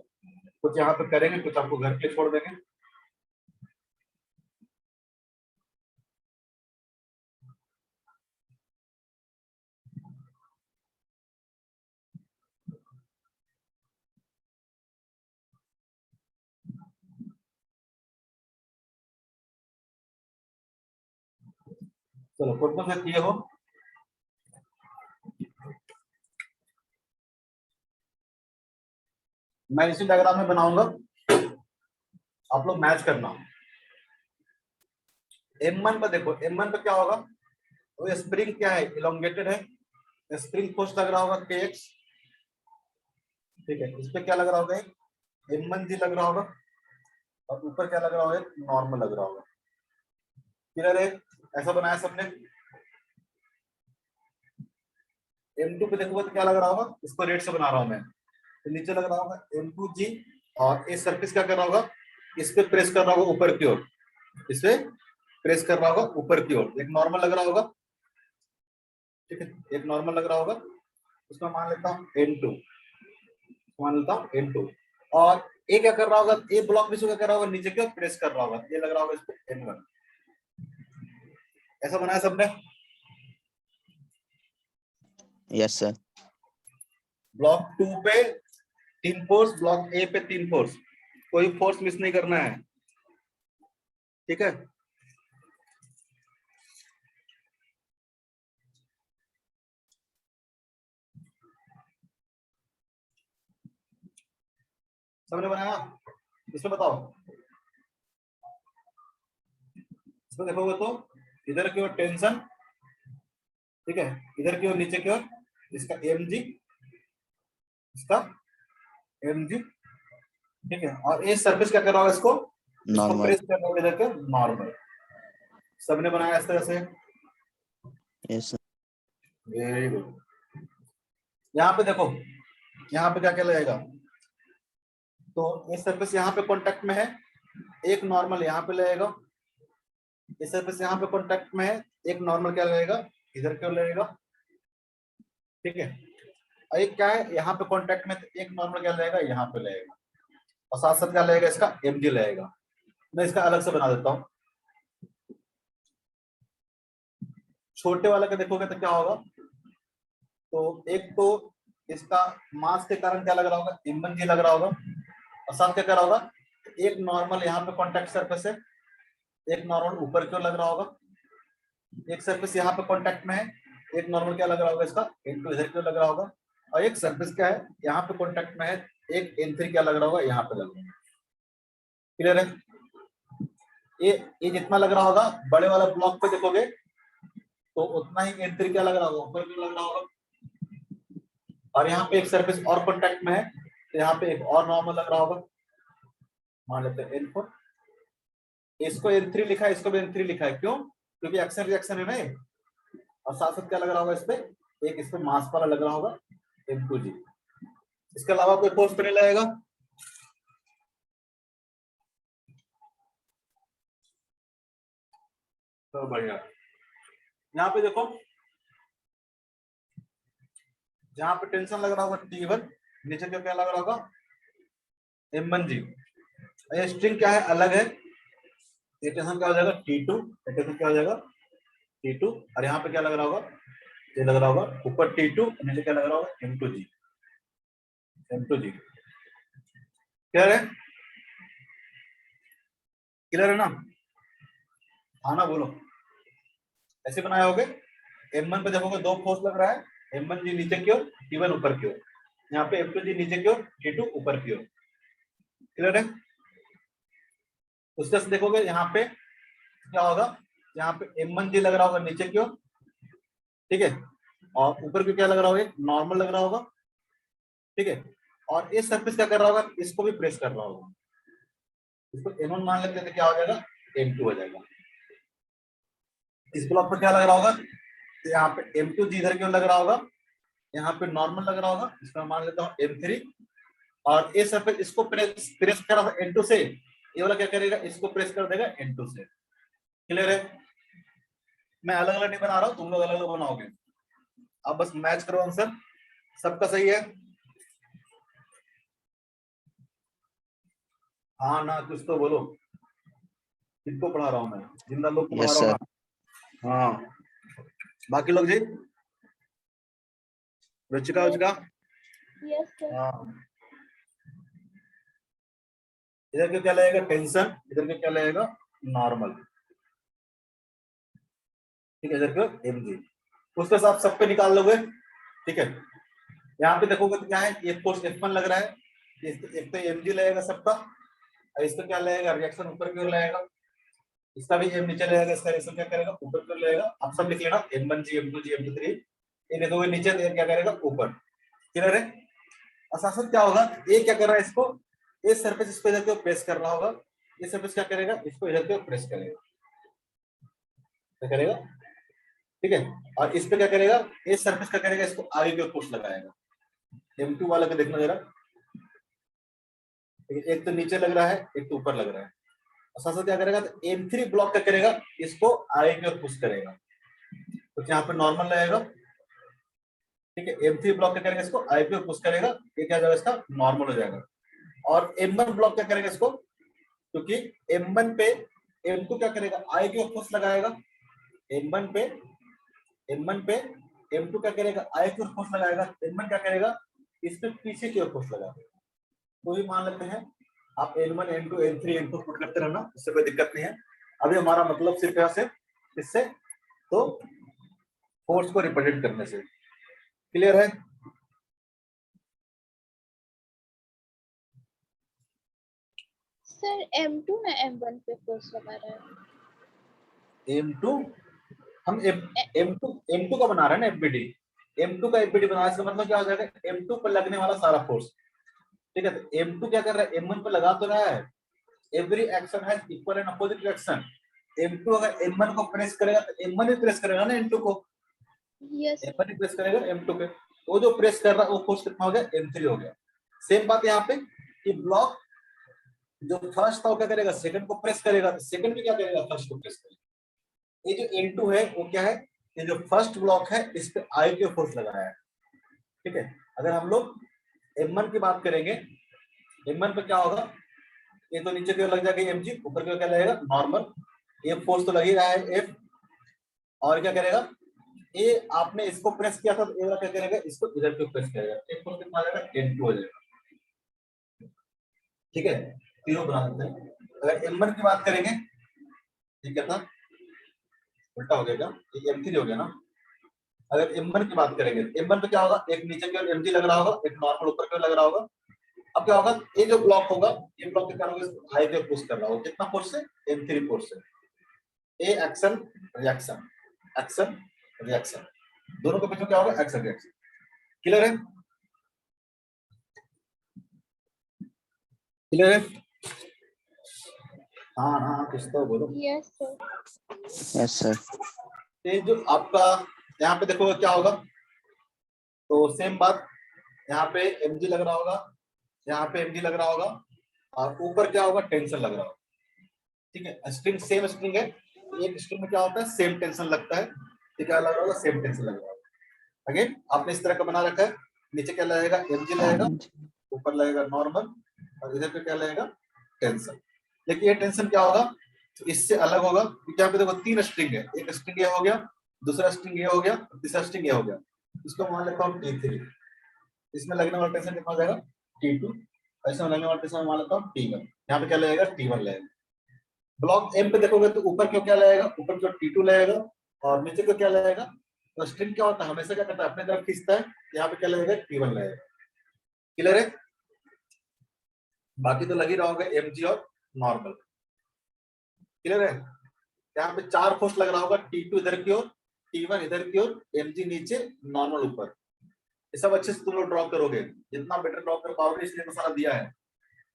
कुछ यहाँ पे करेंगे, कुछ आपको घर पे छोड़ देंगे। चलो फोटो से किए हो, मैं इसी डायग्राम में बनाऊंगा, आप लोग मैच करना। M1 पर देखो, M1 पर क्या होगा, तो स्प्रिंग क्या है, इलोंगेटेड है, स्प्रिंग फोर्स लग रहा होगा kx, ठीक है। इस पे क्या लग रहा होगा, M1G लग रहा होगा, और ऊपर क्या लग रहा होगा, नॉर्मल लग रहा होगा। क्लियर है, ऐसा बनाया सबने। M2 पे देखोगे तो क्या लग रहा होगा, इसको रेड से बना रहा हूं मैं, तो नीचे लग रहा होगा M2G, और ये सरफेस क्या कर रहा होगा, इस पे प्रेस कर रहा होगा ऊपर की ओर, इस पे प्रेस कर रहा होगा ऊपर की ओर, एक नॉर्मल लग रहा होगा, ठीक है, एक नॉर्मल लग रहा होगा। उसका मान लेता हूँ N2, मान लेता हूँ N2, और ये क्या कर रहा होगा, ये ब्लॉक भी क्या कर रहा होगा, नीचे की ओर प्रेस कर रहा होगा, ये लग रहा होगा इस पे N1। ऐसा बनाया सबने। Yes sir. ब्लॉक 2 पे 3 फोर्स, ब्लॉक ए पे 3 फोर्स, कोई फोर्स मिस नहीं करना है, ठीक है। सबने बनाया, इसमें बताओ, इसमें देखोगे तो इधर की ओर टेंशन, ठीक है, इधर की ओर नीचे की ओर इसका mg, इसका mg, ठीक है, और ये सरफेस क्या कर रहा होगा, इसको नॉर्मल। प्रेस कर रहा होगा इधर के नॉर्मल। सबने बनाया इस तरह से, यस सर। Very good. यहाँ पे देखो, यहाँ पे क्या क्या लगेगा, तो ये सरफेस यहाँ पे कांटेक्ट में है, एक नॉर्मल यहाँ पे लगेगा, ये सरफेस यहाँ पे कांटेक्ट में है, एक नॉर्मल क्या लगेगा, इधर क्यों लगेगा, ठीक है। और एक क्या है, यहाँ पे कांटेक्ट में, तो एक नॉर्मल क्या लगेगा, यहाँ पे लगेगा, और साथ साथ क्या लगेगा, इसका mg लगेगा। मैं इसका अलग से बना देता हूँ। छोटे वाला का देखोगे तो क्या होगा, तो एक तो इसका मास के कारण क्या लग रहा होगा, m1g लग रहा होगा, और साथ क्या कर रहा होगा, एक नॉर्मल यहाँ पे कांटेक्ट सरफेस है, एक नॉर्मल ऊपर की ओर लग रहा होगा, एक सरफेस यहाँ पे कांटेक्ट में है, एक नॉर्मल क्या लग रहा होगा, इसका N2 इधर की ओर लग रहा होगा, और एक सरफेस क्या है, यहाँ पे कांटेक्ट में है, एक N3 क्या लग रहा होगा, यहाँ पे लग रहा होगा। क्लियर है, ये जितना लग रहा होगा, बड़े वाला ब्लॉक पे देखोगे तो उतना ही N3 क्या लग रहा होगा, ऊपर की ओर लग रहा होगा, और यहाँ पे एक सरफेस और कांटेक्ट में है, तो यहाँ पे एक और नॉर्मल लग रहा होगा, मान लेते हैं N4। इसको N3 लिखा है, इसको भी N3 लिखा है, क्यों, क्योंकि एक्शन रिएक्शन है ना ये, और साथ साथ क्या लग रहा होगा, इस पे एक इस पे मास वाला लग रहा होगा M2G। इसके अलावा कोई फोर्स तो नहीं लगेगा। तो बढ़िया, यहाँ पे देखो, जहाँ पे टेंशन लग रहा होगा T1, नीचे क्या लग रहा होगा, M1G। ये स्ट्रिंग क्या है, अलग है, ये टेंशन क्या हो जाएगा, T2, ये टेंशन क्या हो जाएगा, T2, और यहाँ पे क्या लग रहा होगा, ये लग रहा होगा ऊपर T2, नीचे क्या लग रहा होगा, M2G। M2G क्लियर है, क्लियर है ना, हाँ ना बोलो। ऐसे बनाए होगे, M1 पे देखोगे 2 फोर्स लग रहा है, M1G नीचे की ओर, T1 ऊपर की ओर, यहाँ पे M2G नीचे की ओर, T2 ऊपर की ओर। क्लियर है, उसके से देखोगे यहाँ पे क्या होगा, यहाँ पे M1G लग रहा होगा नीचे की ओर, ठीक है, और ऊपर की क्या लग रहा होगा, नॉर्मल लग रहा होगा, ठीक है, और इस सरफेस क्या कर रहा होगा, इसको भी प्रेस कर रहा होगा, इसको M1 मान लेते हैं तो क्या हो जाएगा, M2 हो जाएगा। इस ब्लॉक पर क्या लग रहा होगा, यहाँ पे M2G इधर क्यों लग रहा होगा, यहाँ पे नॉर्मल लग रहा होगा, इसका मान लेता हूँ M3, और ये सरफेस इसको प्रेस कर रहा है N2 से, ये वाला क्या करेगा, इसको प्रेस कर देगा N2 से। क्लियर है, मैं अलग अलग नहीं बना रहा हूँ, तुम लोग अलग अलग बनाओगे, आप बस मैच करो आंसर, सबका सही है। हाँ ना, कुछ तो बोलो। किसको पढ़ा रहा हूँ मैं? जिंदा लोग को पढ़ा Yes, रहा हूँ sir. ना। हाँ, बाकी लोग जी, रुचिका रुचिका। Yes sir. हाँ, इधर के क्या लगेगा? टेंशन। इधर के क्या लगेगा? नॉर्मल। ठीक है, इधर के एमजी। उसके साथ सब पे निकाल लोगे। ठीक है, यहाँ पे देखोगे तो क्या है, ये फोर्स F1 लग रहा है, एक तो एमजी लगेगा सबका, और इसका क्या लगेगा? रिएक्शन ऊपर की ओर लगेगा, इसका भी एम नीचे लगेगा, इसका रिएक्शन क्या करेगा? ऊपर की ओर लगेगा। आप सब लिख लेना, M1G M2G M23। ये देखोगे नीचे, तो ये क्या करेगा? ऊपर। क्लियर है? और साथ साथ क्या होगा, ये क्या कर रहा है? इसको, ये सरफेस इस पे इधर के प्रेस कर रहा होगा, ये सरफेस क्या करेगा? इसको इधर के प्रेस करेगा। क्या करेगा? ठीक है, और इस पे क्या करेगा? ये सरफेस क्या करेगा? इसको आगे की ओर पुश लगाएगा। M2 वाला का देखना जरा, एक तो नीचे लग रहा है, एक तो ऊपर लग रहा है। और साथ साथ क्या करेगा? तो M3 ब्लॉक क्या करेगा? इसको आगे की ओर पुश करेगा, तो यहाँ पे नॉर्मल लगेगा। ठीक है, M3 ब्लॉक क्या करेगा? इसको आगे की ओर पुश करेगा, ये क्या हो जाएगा? इसका नॉर्मल हो जाएगा। और M1 ब्लॉक क्या करेगा इसको? क्योंकि M1 पे M2 क्या करेगा? आगे की ओर पुश लगाएगा। M1 पे M2 क्या करेगा? आगे की ओर पुश लगाएगा। M1 क्या करेगा? इस पे पीछे की ओर पुश लगाएगा। तो ही मान लेते हैं आप N1 N2 N3 N4 put करते रहना, उससे कोई दिक्कत नहीं है। अभी हमारा मतलब सिर्फ यहाँ से इससे तो फोर्स को रिप्रेजेंट करने से। क्लियर है? सर M2 ना M1 पे फोर्स लगा रहा है। M2 हम M2 का बना रहे हैं ना FBD। M2 का FBD बनाने से मतलब क्या हो जाएगा? M2 पर लगने वाला सारा फोर्स। ठीक है, तो M2 क्या कर रहा है? M1 पर लगा तो रहा है। Every action has equal and opposite reaction. M2 अगर M1 को प्रेस करेगा तो M1 भी प्रेस करेगा ना M2 को। यस M1 भी प्रेस करेगा M2 पे, वो जो प्रेस कर रहा है वो फोर्स कितना हो गया? M3 हो गया। सेम बात यहाँ पे कि ब्लॉक जो फर्स्ट था वो क्या करेगा? सेकंड को प्रेस करेगा, सेकंड भी क्या करेगा? फर्स्ट को प्रेस करेगा। ये जो N2 है वो क्या है? ये जो फर्स्ट ब्लॉक है इस पे आई के फोर्स लगाया है। ठीक है, अगर हम लोग M1 की बात करेंगे, M1 पे क्या होगा? ये तो नीचे की ओर लग जाएगा mg, ऊपर की ओर क्या लगेगा? नॉर्मल। ये फोर्स तो लग ही रहा है F, और क्या करेगा? ये आपने इसको प्रेस किया था तो ये वाला क्या करेगा? इसको इधर पे प्रेस करेगा, एक फोर्स कितना आ जाएगा? N2 हो जाएगा। ठीक है, तीनों बना देते हैं। अगर M1 की बात करेंगे, ठीक है था, उल्टा हो गया, ये M3 हो गया ना। अगर M1 की बात करेंगे, M1 पे क्या होगा? एक नीचे की ओर mg लग रहा होगा, एक नॉर्मल ऊपर की ओर लग रहा होगा। अब क्या होगा? ये जो ब्लॉक होगा, ये ब्लॉक के कारण होगा हाई की ओर पुश कर रहा होगा, कितना फोर्स से? M3 फोर्स से। A action reaction, action reaction, दोनों के बीच में क्या होगा? Action reaction. क्लियर है? क्लियर है? हाँ हाँ, कुछ तो बोलो। Yes sir. Yes, sir. ये जो आपका यहाँ पे देखोगे क्या होगा, तो सेम बात, यहाँ पे mg लग रहा होगा, यहाँ पे mg लग रहा होगा, और ऊपर क्या होगा? टेंशन लग रहा होगा। ठीक है, स्ट्रिंग सेम स्ट्रिंग है, एक स्ट्रिंग में क्या होता है? सेम टेंशन लगता है, तो क्या लग रहा होगा? सेम टेंशन लग रहा होगा। अगेन आपने इस तरह का बना रखा है, नीचे क्या लगेगा? mg लगेगा, ऊपर लगेगा नॉर्मल, और इधर पे क्या लगेगा? टेंशन। लेकिन ये टेंशन क्या होगा? तो इससे अलग होगा, क्योंकि यहाँ पे देखो तीन स्ट्रिंग है, एक स्ट्रिंग ये हो गया, दूसरा स्ट्रिंग ये हो गया, तीसरा स्ट्रिंग ये हो गया। इसको मान लेता हूँ T3, इसमें लगने वाला टेंशन कितना हो जाएगा? T2, ऐसे में लगने वाला टेंशन मान लेता हूँ T1, यहाँ पे क्या लगेगा? T1 लगेगा। ब्लॉक M पे देखोगे तो ऊपर क्यों क्या लगेगा? ऊपर क्यों T2 लगेगा, और नीचे को क्या लगेगा? तो स्ट्रिंग क्या होता है? हमेशा क्या करता है? अपने तरफ खींचता है, यहाँ पे क्या लगेगा? T1 लगेगा। क्लियर है? बाकी तो लग ही रहा होगा mg और नॉर्मल। क्लियर है? यहाँ पे चार फोर्स लग रहा होगा, T2 इधर की ओर, T1 इधर की ओर, mg नीचे, नॉर्मल ऊपर। ये सब अच्छे से तुम लोग ड्रॉ करोगे, जितना बेटर ड्रॉ कर पाओगे, इसलिए तो सारा दिया है,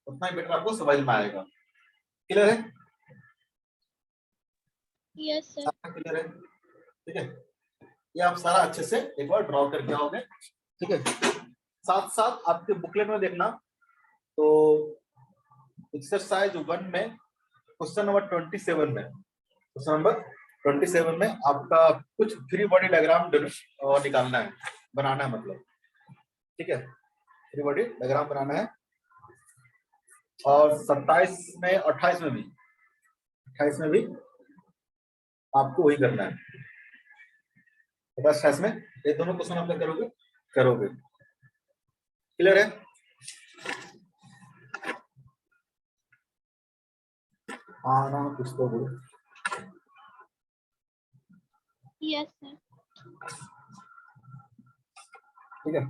उतना ही बेटर आपको समझ में आएगा। क्लियर है? Yes sir. क्लियर है? ठीक है, ये आप सारा अच्छे से एक बार ड्रॉ करके आओगे। ठीक है, साथ साथ आपके बुकलेट में देखना, तो एक्सरसाइज 1 में क्वेश्चन नंबर 27 में, क्वेश्चन नंबर 27 में आपका कुछ फ्री बॉडी डायग्राम निकालना है, बनाना है मतलब। ठीक है, फ्री बॉडी डायग्राम बनाना है। और 27 में 28 में भी, 28 में भी आपको वही करना है। 28 में ये दोनों क्वेश्चन आप क्या करोगे। क्लियर है? हाँ ना, कुछ तो बोलो। Yes sir. ठीक है,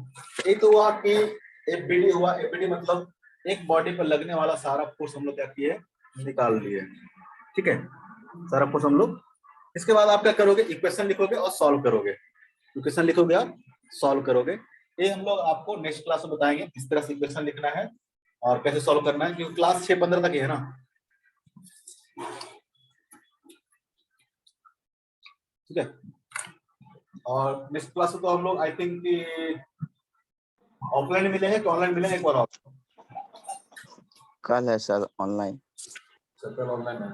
ये तो हुआ कि एफबीडी हुआ। एफबीडी मतलब एक बॉडी पर लगने वाला सारा फोर्स हम लोग क्या किए, निकाल लिए। ठीक है, सारा फोर्स हम लोग। इसके बाद आप क्या करोगे, इक्वेशन लिखोगे और सॉल्व करोगे। इक्वेशन लिखोगे आप, सॉल्व करोगे। ये हम लोग आपको नेक्स्ट क्लास में बताएंगे किस तरह से इक्वेशन लिखना है और कैसे सॉल्व करना है, क्योंकि क्लास 6-15 तक ही है ना। ठीक है, और नेक्स्ट क्लास में तो हम लोग आई थिंक कि ऑफलाइन मिलेंगे कि ऑनलाइन मिलेंगे एक बार और। कल है सर ऑनलाइन। कल ऑनलाइन है,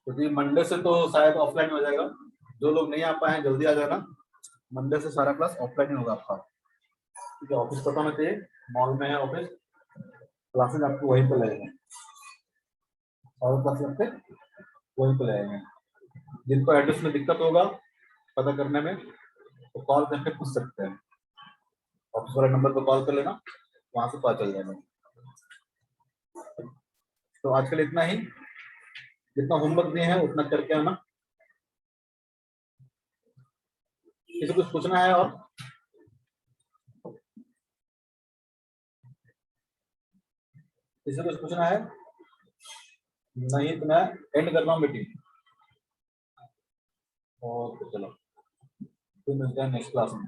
क्योंकि मंडे से तो शायद ऑफलाइन हो जाएगा। जो लोग नहीं आ पाए हैं जल्दी आ जाना, मंडे से सारा क्लास ऑफलाइन ही होगा आपका। ठीक है, ऑफिस पता होना चाहिए, मॉल में है ऑफिस, क्लासेस आपको वहीं पे लगेंगे, सारे क्लासेस आपके वहीं पे लगेंगे। जिनको एड्रेस में दिक्कत होगा पता करने में तो कॉल करके पूछ सकते हैं, ऑफिस वाले नंबर पर कॉल कर लेना, वहां से पता चल जाएगा। तो आज के लिए इतना ही, जितना होमवर्क दिए हैं उतना करके आना। किसी कुछ पूछना है और? किसी कुछ पूछना है? नहीं तो मैं एंड कर रहा हूँ मीटिंग। और चलो फिर मिलते हैं नेक्स्ट क्लास में।